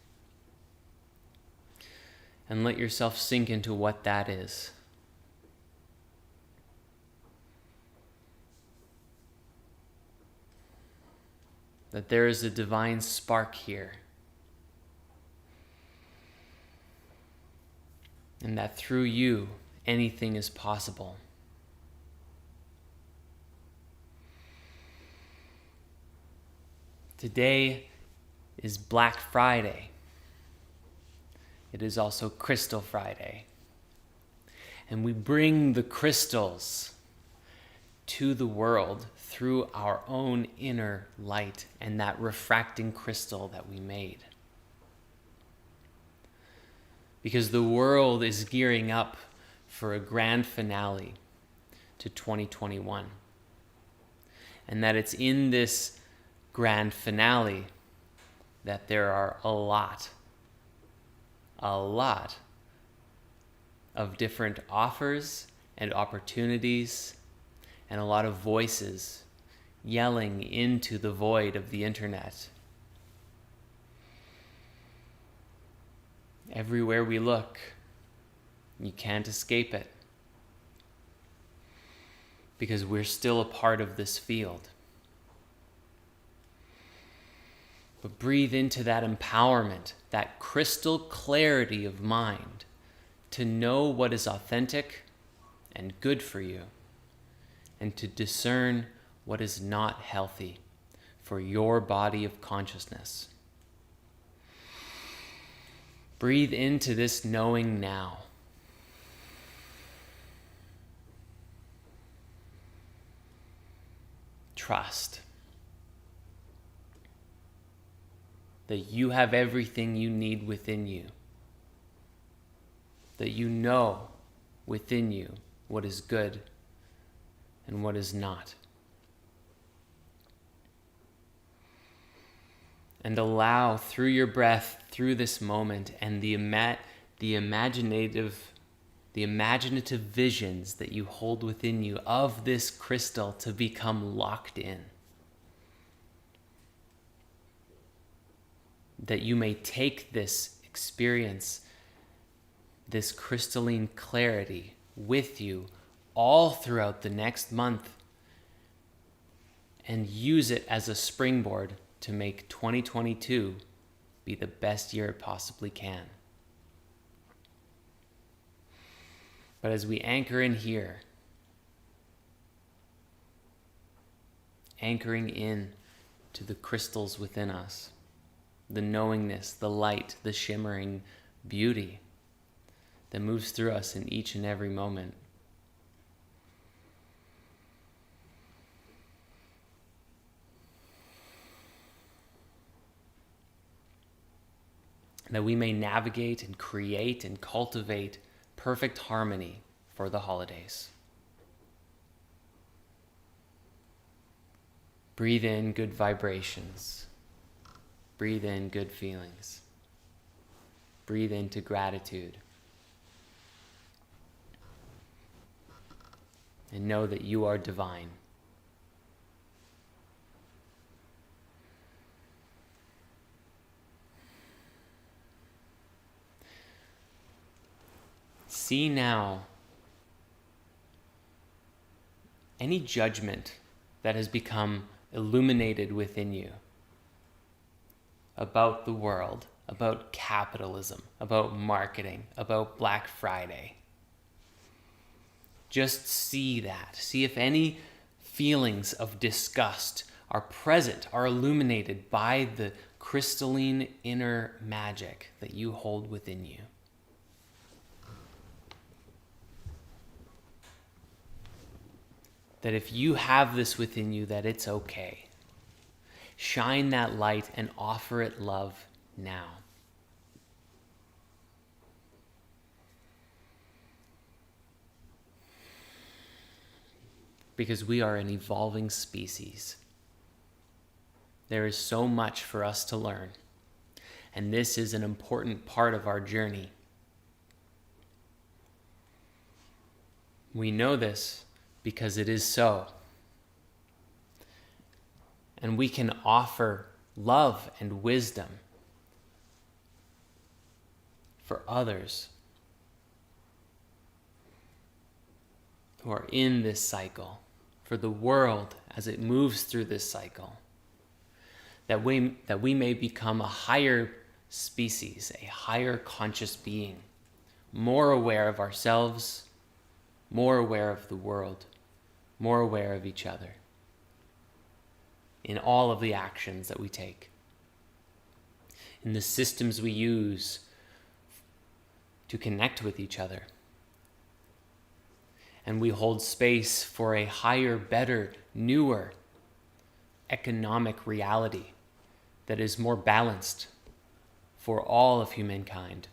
And let yourself sink into what that is. That there is a divine spark here. And that through you, anything is possible. Today is Black Friday. It is also Crystal Friday. And we bring the crystals to the world through our own inner light and that refracting crystal that we made. Because the world is gearing up for a grand finale to 2021. And that it's in this grand finale that there are a lot of different offers and opportunities and a lot of voices yelling into the void of the internet. Everywhere we look, you can't escape it. Because we're still a part of this field. But breathe into that empowerment, that crystal clarity of mind to know what is authentic and good for you, and to discern what is not healthy for your body of consciousness. Breathe into this knowing now. Trust that you have everything you need within you. That you know within you what is good and what is not. And allow through your breath, through this moment, and the imaginative visions that you hold within you of this crystal to become locked in. That you may take this experience, this crystalline clarity with you all throughout the next month and use it as a springboard to make 2022 be the best year it possibly can. But as we anchor in here, anchoring in to the crystals within us, the knowingness, the light, the shimmering beauty that moves through us in each and every moment. That we may navigate and create and cultivate perfect harmony for the holidays. Breathe in good vibrations. Breathe in good feelings. Breathe into gratitude. And know that you are divine. See now any judgment that has become illuminated within you about the world, about capitalism, about marketing, about Black Friday. Just see that. See if any feelings of disgust are present, are illuminated by the crystalline inner magic that you hold within you. That if you have this within you, that it's okay. Shine that light and offer it love now. Because we are an evolving species. There is so much for us to learn, and this is an important part of our journey. We know this because it is so. And we can offer love and wisdom for others who are in this cycle, for the world as it moves through this cycle, that we may become a higher species, a higher conscious being, more aware of ourselves, more aware of the world, more aware of each other in all of the actions that we take, in the systems we use to connect with each other. And we hold space for a higher, better, newer economic reality that is more balanced for all of humankind.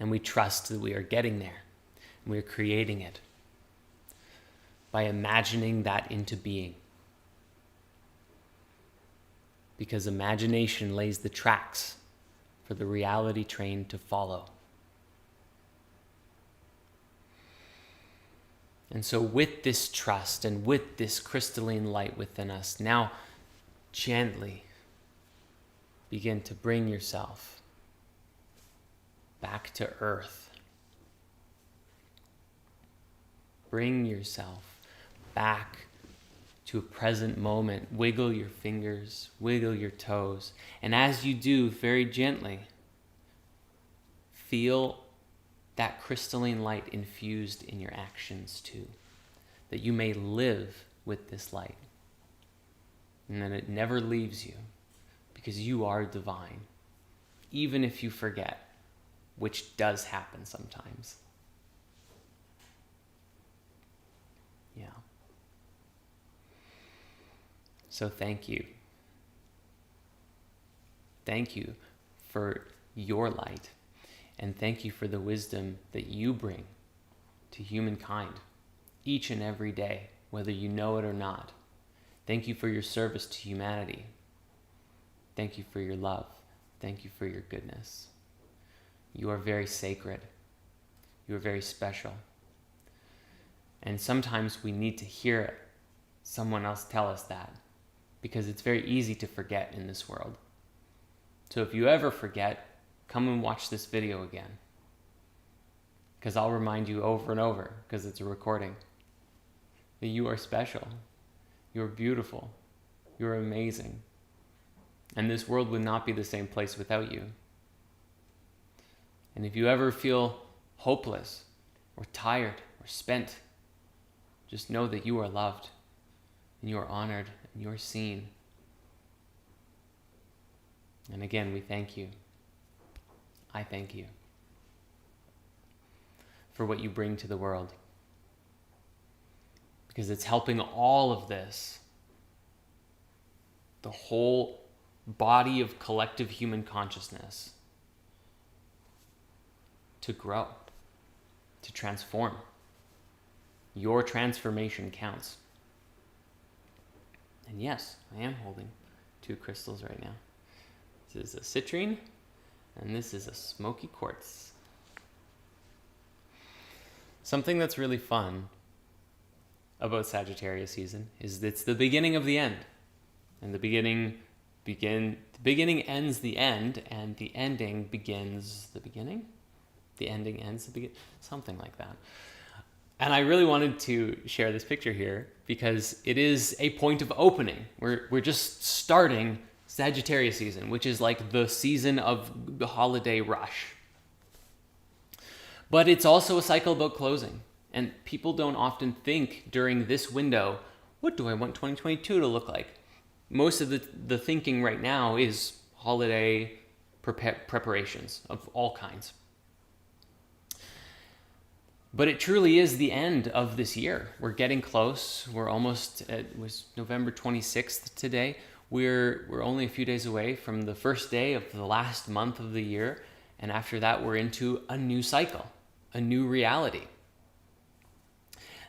And we trust that we are getting there. We are creating it by imagining that into being. Because imagination lays the tracks for the reality train to follow. And so with this trust and with this crystalline light within us, now gently begin to bring yourself back to earth. Bring yourself back to a present moment. Wiggle your fingers, wiggle your toes. And as you do, very gently, feel that crystalline light infused in your actions too. That you may live with this light. And that it never leaves you, because you are divine. Even if you forget, which does happen sometimes. Yeah. So thank you. Thank you for your light. And thank you for the wisdom that you bring to humankind each and every day, whether you know it or not. Thank you for your service to humanity. Thank you for your love. Thank you for your goodness. You are very sacred. You are very special. And sometimes we need to hear someone else tell us that, because it's very easy to forget in this world. So if you ever forget, come and watch this video again, because I'll remind you over and over, because it's a recording, that you are special, you're beautiful, you're amazing, and this world would not be the same place without you. And if you ever feel hopeless or tired or spent, Just know that you are loved and you are honored and you are seen. And again, we thank you. I thank you for what you bring to the world, because it's helping all of this, the whole body of collective human consciousness, to grow, to transform. Your transformation counts. And yes, I am holding 2 crystals right now. This is a citrine, and this is a smoky quartz. Something that's really fun about Sagittarius season is that it's the beginning of the end. And the beginning ends the end, and the ending begins the beginning. The ending ends the beginning, something like that. And I really wanted to share this picture here because it is a point of opening. We're just starting Sagittarius season, which is like the season of the holiday rush. But it's also a cycle about closing. And people don't often think during this window, what do I want 2022 to look like? Most of the thinking right now is holiday preparations of all kinds. But it truly is the end of this year. We're getting close. We're almost, it was November 26th today. We're only a few days away from the first day of the last month of the year. And after that, we're into a new cycle, a new reality.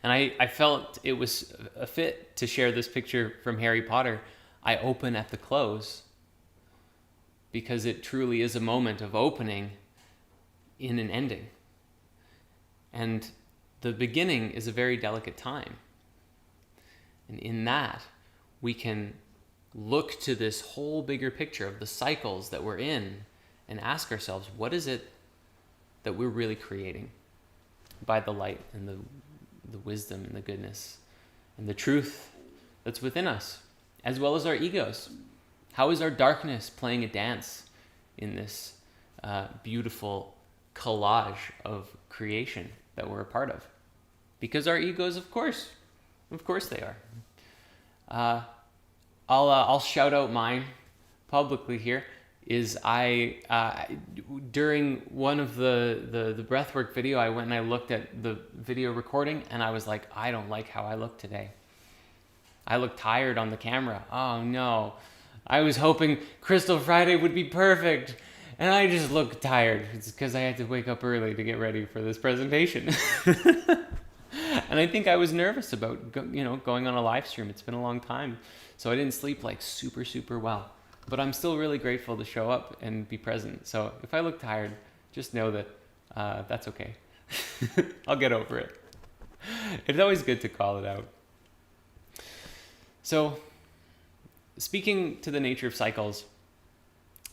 And I felt it was a fit to share this picture from Harry Potter. I open at the close because it truly is a moment of opening in an ending. And the beginning is a very delicate time. And in that, we can look to this whole bigger picture of the cycles that we're in and ask ourselves, what is it that we're really creating by the light and the wisdom and the goodness and the truth that's within us, as well as our egos? How is our darkness playing a dance in this beautiful collage of creation that we're a part of? Because our egos, of course they are. I'll shout out mine publicly here. Is during one of the breathwork video, I went and I looked at the video recording, and I was like, I don't like how I look today. I look tired on the camera. Oh no. I was hoping Crystal Friday would be perfect, and I just look tired. It's because I had to wake up early to get ready for this presentation. And I think I was nervous about going on a live stream. It's been a long time, so I didn't sleep like super well. But I'm still really grateful to show up and be present. So if I look tired, just know that that's okay. I'll get over it. It's always good to call it out. So, speaking to the nature of cycles,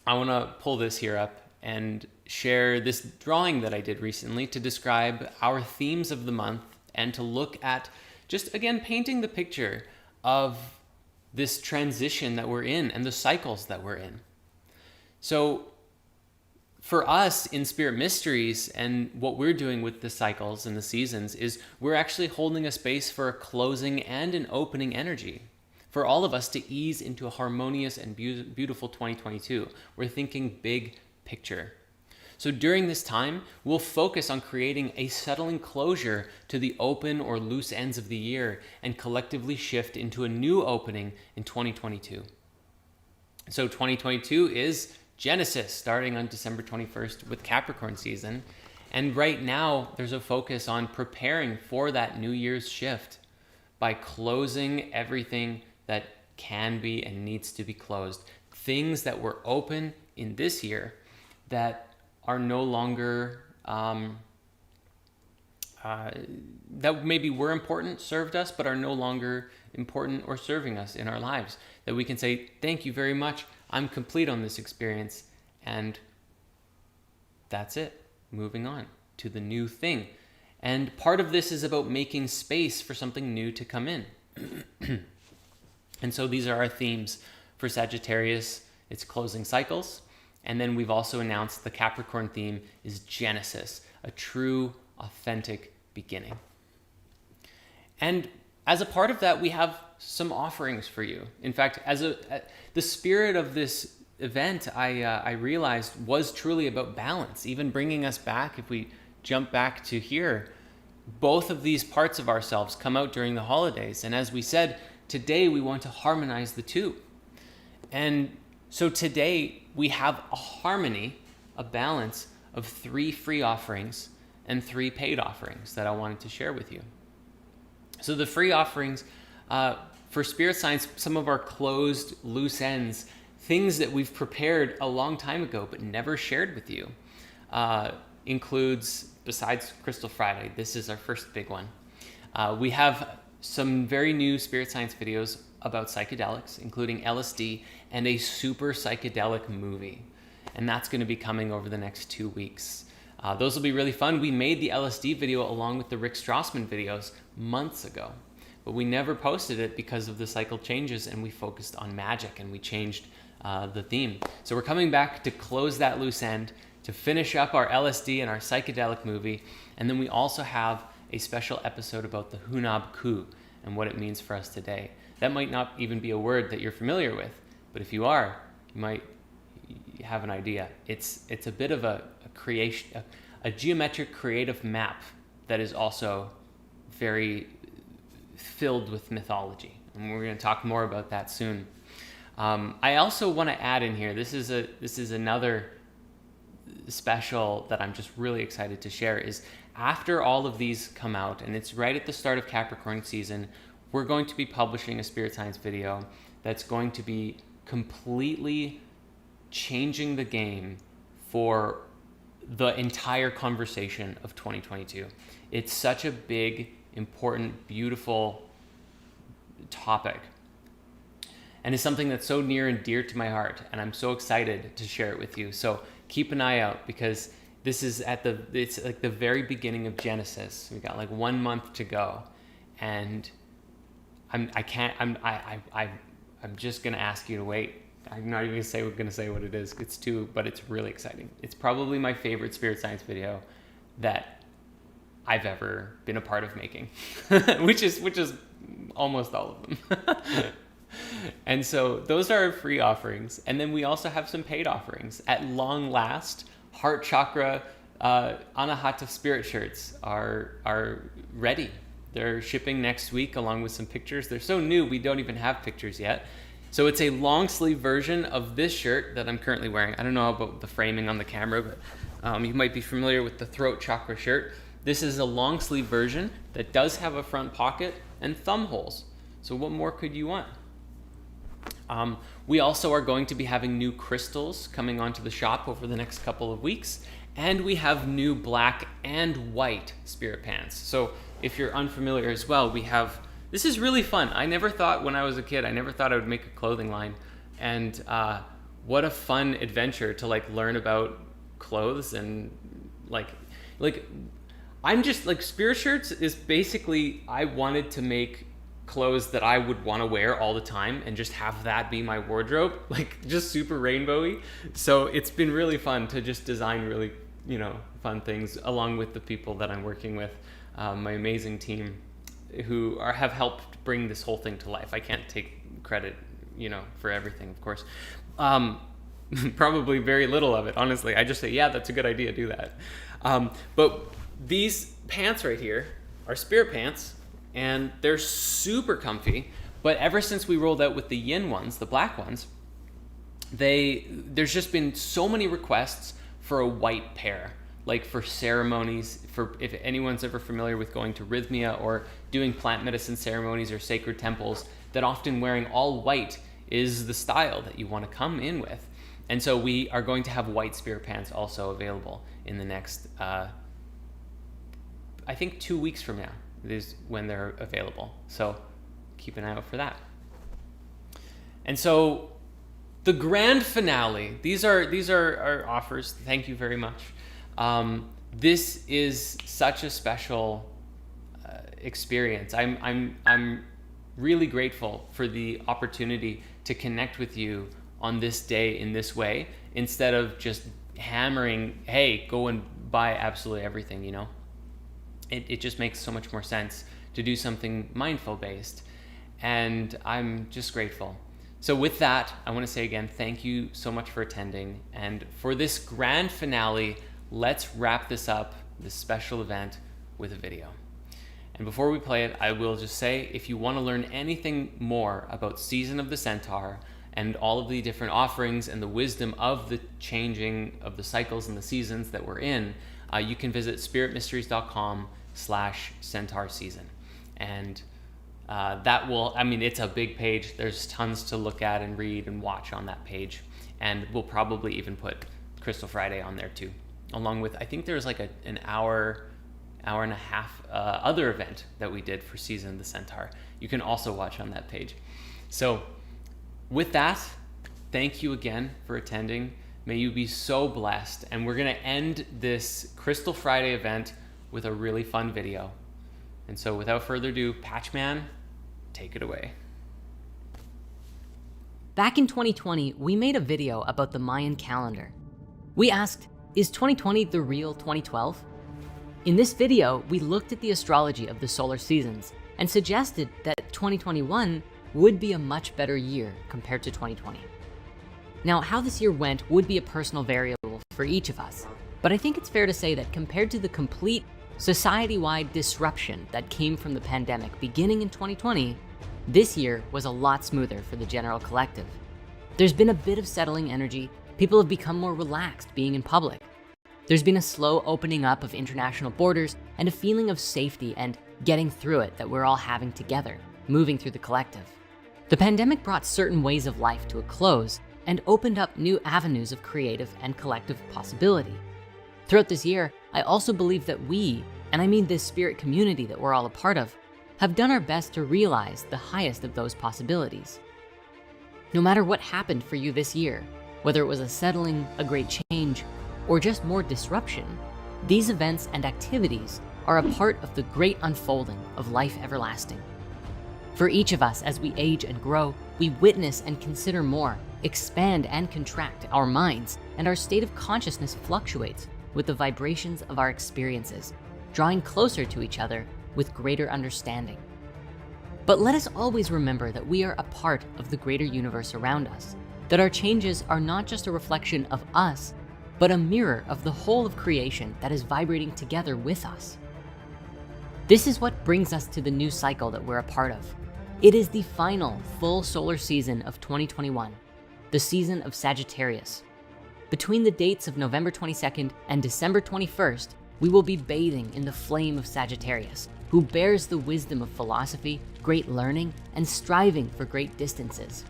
I want to pull this here up and share this drawing that I did recently to describe our themes of the month and to look at just, again, painting the picture of this transition that we're in and the cycles that we're in. So for us in Spirit Mysteries, and what we're doing with the cycles and the seasons is we're actually holding a space for a closing and an opening energy for all of us to ease into a harmonious and beautiful 2022. We're thinking big picture. So during this time, we'll focus on creating a settling closure to the open or loose ends of the year and collectively shift into a new opening in 2022. So 2022 is Genesis, starting on December 21st with Capricorn season. And right now, there's a focus on preparing for that New Year's shift by closing everything that can be and needs to be closed. Things that were open in this year that are no longer, that maybe were important, served us, but are no longer important or serving us in our lives. That we can say, thank you very much, I'm complete on this experience, and that's it, moving on to the new thing. And part of this is about making space for something new to come in. And so these are our themes for Sagittarius. It's closing cycles. And then we've also announced the Capricorn theme is Genesis, a true, authentic beginning. And as a part of that, we have some offerings for you. In fact, the spirit of this event, I realized was truly about balance, even bringing us back. If we jump back to here, both of these parts of ourselves come out during the holidays. And as we said, today we want to harmonize the two. And so today we have a harmony, a balance of 3 free offerings and 3 paid offerings that I wanted to share with you. So the free offerings, for Spirit Science, some of our closed loose ends, things that we've prepared a long time ago but never shared with you, includes, besides Crystal Friday, this is our first big one. We have some very new Spirit Science videos about psychedelics, including LSD and a super psychedelic movie. And that's going to be coming over the next 2 weeks. Those will be really fun. We made the LSD video along with the Rick Strassman videos months ago, but we never posted it because of the cycle changes, and we focused on magic and we changed the theme. So we're coming back to close that loose end, to finish up our LSD and our psychedelic movie. And then we also have a special episode about the Hunab Ku and what it means for us today. That might not even be a word that you're familiar with, but if you are, you might have an idea. It's a bit of a creation, a geometric creative map that is also very filled with mythology. And we're going to talk more about that soon. I also want to add in here, this is another special that I'm just really excited to share, is after all of these come out, and it's right at the start of Capricorn season, we're going to be publishing a Spirit Science video that's going to be completely changing the game for the entire conversation of 2022. It's such a big, important, beautiful topic. And it's something that's so near and dear to my heart, and I'm so excited to share it with you. So keep an eye out, because this is it's like the very beginning of Genesis. We got like 1 month to go, and I'm just gonna ask you to wait. I'm not even gonna say what it is. But it's really exciting. It's probably my favorite Spirit Science video that I've ever been a part of making, which is almost all of them. And so those are our free offerings. And then we also have some paid offerings. At long last, Heart Chakra Anahata Spirit shirts are ready. They're shipping next week along with some pictures. They're so new, we don't even have pictures yet. So it's a long sleeve version of this shirt that I'm currently wearing. I don't know about the framing on the camera, but you might be familiar with the Throat Chakra shirt. This is a long sleeve version that does have a front pocket and thumb holes. So what more could you want? We also are going to be having new crystals coming onto the shop over the next couple of weeks, and we have new black and white spirit pants. So if you're unfamiliar as well, this is really fun. I never thought when I was a kid, I would make a clothing line, and what a fun adventure to learn about clothes. And I'm just Spirit Shirts is basically, I wanted to make clothes that I would want to wear all the time and just have that be my wardrobe, just super rainbowy. So it's been really fun to just design really, fun things along with the people that I'm working with, my amazing team who have helped bring this whole thing to life. I can't take credit, for everything, of course. Probably very little of it, honestly. I just say, yeah, that's a good idea, do that. But these pants right here are Spirit pants, and they're super comfy. But ever since we rolled out with the yin ones, the black ones, there's just been so many requests for a white pair, for ceremonies, for if anyone's ever familiar with going to Rhythmia or doing plant medicine ceremonies or sacred temples, that often wearing all white is the style that you want to come in with. And so we are going to have white Spirit pants also available in the next, I think 2 weeks from now is when they're available. So keep an eye out for that. And so the grand finale, these are our offers. Thank you very much. This is such a special experience. I'm really grateful for the opportunity to connect with you on this day in this way, instead of just hammering, hey, go and buy absolutely everything, It just makes so much more sense to do something mindful based. And I'm just grateful. So with that, I want to say again, thank you so much for attending. And for this grand finale, let's wrap this up, this special event, with a video. And before we play it, I will just say, if you want to learn anything more about Season of the Centaur and all of the different offerings and the wisdom of the changing of the cycles and the seasons that we're in, you can visit spiritmysteries.com/centaur season. And that will, it's a big page. There's tons to look at and read and watch on that page. And we'll probably even put Crystal Friday on there too, along with, I think there's like an hour and a half other event that we did for Season of the Centaur. You can also watch on that page. So with that, thank you again for attending. May you be so blessed. And we're going to end this Crystal Friday event with a really fun video. And so without further ado, Patchman, take it away. Back in 2020, we made a video about the Mayan calendar. We asked, is 2020 the real 2012? In this video, we looked at the astrology of the solar seasons and suggested that 2021 would be a much better year compared to 2020. Now, how this year went would be a personal variable for each of us, but I think it's fair to say that compared to the complete society-wide disruption that came from the pandemic beginning in 2020, this year was a lot smoother for the general collective. There's been a bit of settling energy. People have become more relaxed being in public. There's been a slow opening up of international borders and a feeling of safety and getting through it that we're all having together, moving through the collective. The pandemic brought certain ways of life to a close and opened up new avenues of creative and collective possibility. Throughout this year, I also believe that we, and I mean this spirit community that we're all a part of, have done our best to realize the highest of those possibilities. No matter what happened for you this year, whether it was a settling, a great change, or just more disruption, these events and activities are a part of the great unfolding of life everlasting. For each of us, as we age and grow, we witness and consider more, expand and contract our minds, and our state of consciousness fluctuates with the vibrations of our experiences, drawing closer to each other with greater understanding. But let us always remember that we are a part of the greater universe around us, that our changes are not just a reflection of us, but a mirror of the whole of creation that is vibrating together with us. This is what brings us to the new cycle that we're a part of. It is the final full solar season of 2021, the season of Sagittarius. Between the dates of November 22nd and December 21st, we will be bathing in the flame of Sagittarius, who bears the wisdom of philosophy, great learning, and striving for great distances.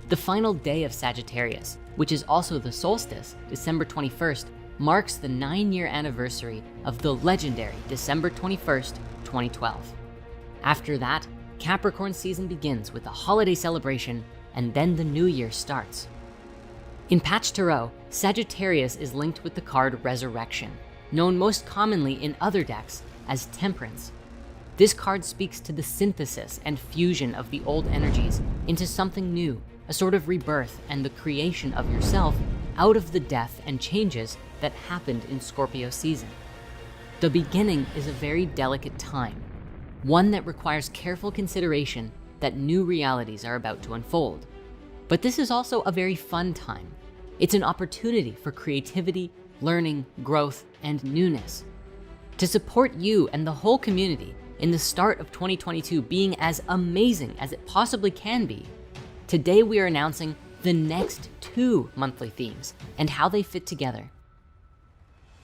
The final day of Sagittarius, which is also the solstice, December 21st, marks the 9-year anniversary of the legendary December 21st, 2012. After that, Capricorn season begins with a holiday celebration, and then the new year starts. In Patch Tarot, Sagittarius is linked with the card Resurrection, known most commonly in other decks as Temperance. This card speaks to the synthesis and fusion of the old energies into something new, a sort of rebirth and the creation of yourself out of the death and changes that happened in Scorpio season. The beginning is a very delicate time, one that requires careful consideration that new realities are about to unfold. But this is also a very fun time. It's an opportunity for creativity, learning, growth, and newness. To support you and the whole community in the start of 2022 being as amazing as it possibly can be, today we are announcing the next 2 monthly themes and how they fit together.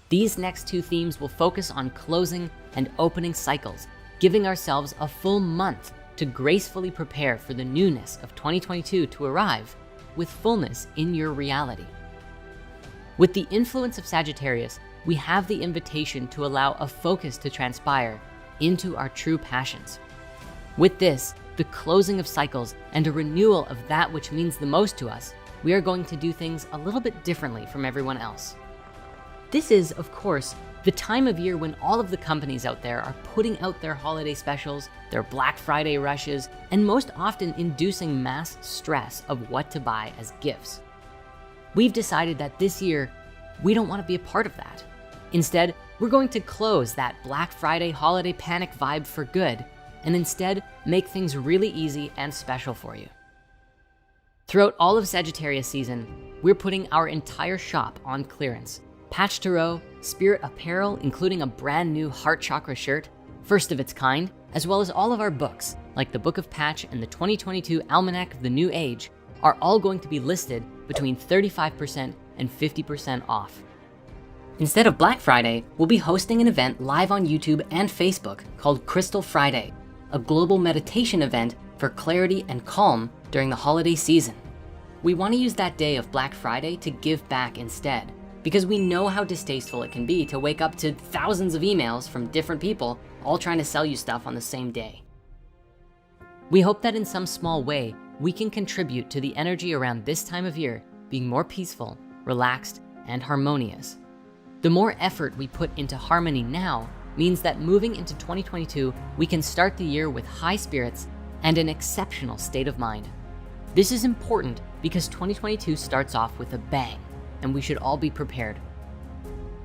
These next 2 themes will focus on closing and opening cycles, giving ourselves a full month to gracefully prepare for the newness of 2022 to arrive with fullness in your reality. With the influence of Sagittarius, we have the invitation to allow a focus to transpire into our true passions. With this, the closing of cycles and a renewal of that which means the most to us, we are going to do things a little bit differently from everyone else. This is, of course, the time of year when all of the companies out there are putting out their holiday specials, their Black Friday rushes, and most often inducing mass stress of what to buy as gifts. We've decided that this year, we don't want to be a part of that. Instead, we're going to close that Black Friday holiday panic vibe for good and instead make things really easy and special for you. Throughout all of Sagittarius season, we're putting our entire shop on clearance. Patch Tarot, Spirit Apparel, including a brand new heart chakra shirt, first of its kind, as well as all of our books, like the Book of Patch and the 2022 Almanac of the New Age, are all going to be listed between 35% and 50% off. Instead of Black Friday, we'll be hosting an event live on YouTube and Facebook called Crystal Friday, a global meditation event for clarity and calm during the holiday season. We want to use that day of Black Friday to give back instead, because we know how distasteful it can be to wake up to thousands of emails from different people all trying to sell you stuff on the same day. We hope that in some small way, we can contribute to the energy around this time of year being more peaceful, relaxed, and harmonious. The more effort we put into harmony now means that moving into 2022, we can start the year with high spirits and an exceptional state of mind. This is important because 2022 starts off with a bang, and we should all be prepared.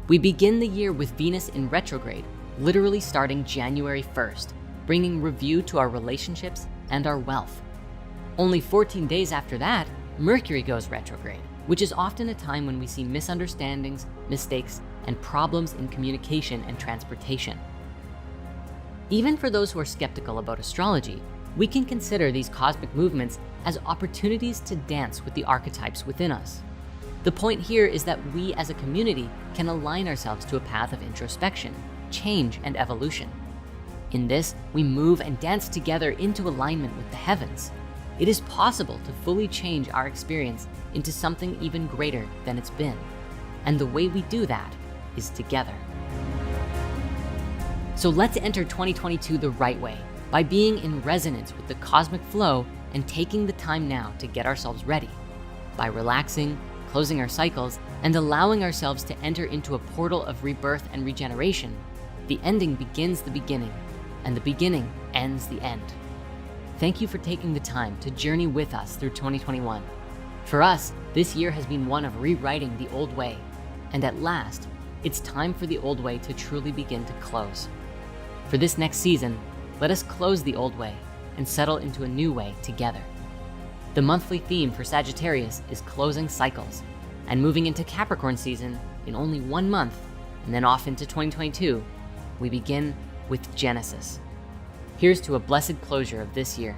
We begin the year with Venus in retrograde, literally starting January 1st, bringing review to our relationships and our wealth. Only 14 days after that, Mercury goes retrograde, which is often a time when we see misunderstandings, mistakes, and problems in communication and transportation. Even for those who are skeptical about astrology, we can consider these cosmic movements as opportunities to dance with the archetypes within us. The point here is that we as a community can align ourselves to a path of introspection, change, and evolution. In this, we move and dance together into alignment with the heavens. It is possible to fully change our experience into something even greater than it's been. And the way we do that is together. So let's enter 2022 the right way, by being in resonance with the cosmic flow and taking the time now to get ourselves ready. By relaxing, closing our cycles, and allowing ourselves to enter into a portal of rebirth and regeneration, the ending begins the beginning, and the beginning ends the end. Thank you for taking the time to journey with us through 2021. For us, this year has been one of rewriting the old way, and at last, it's time for the old way to truly begin to close. For this next season, let us close the old way and settle into a new way together. The monthly theme for Sagittarius is closing cycles, and moving into Capricorn season in only 1 month, and then off into 2022, we begin with Genesis. Here's to a blessed closure of this year.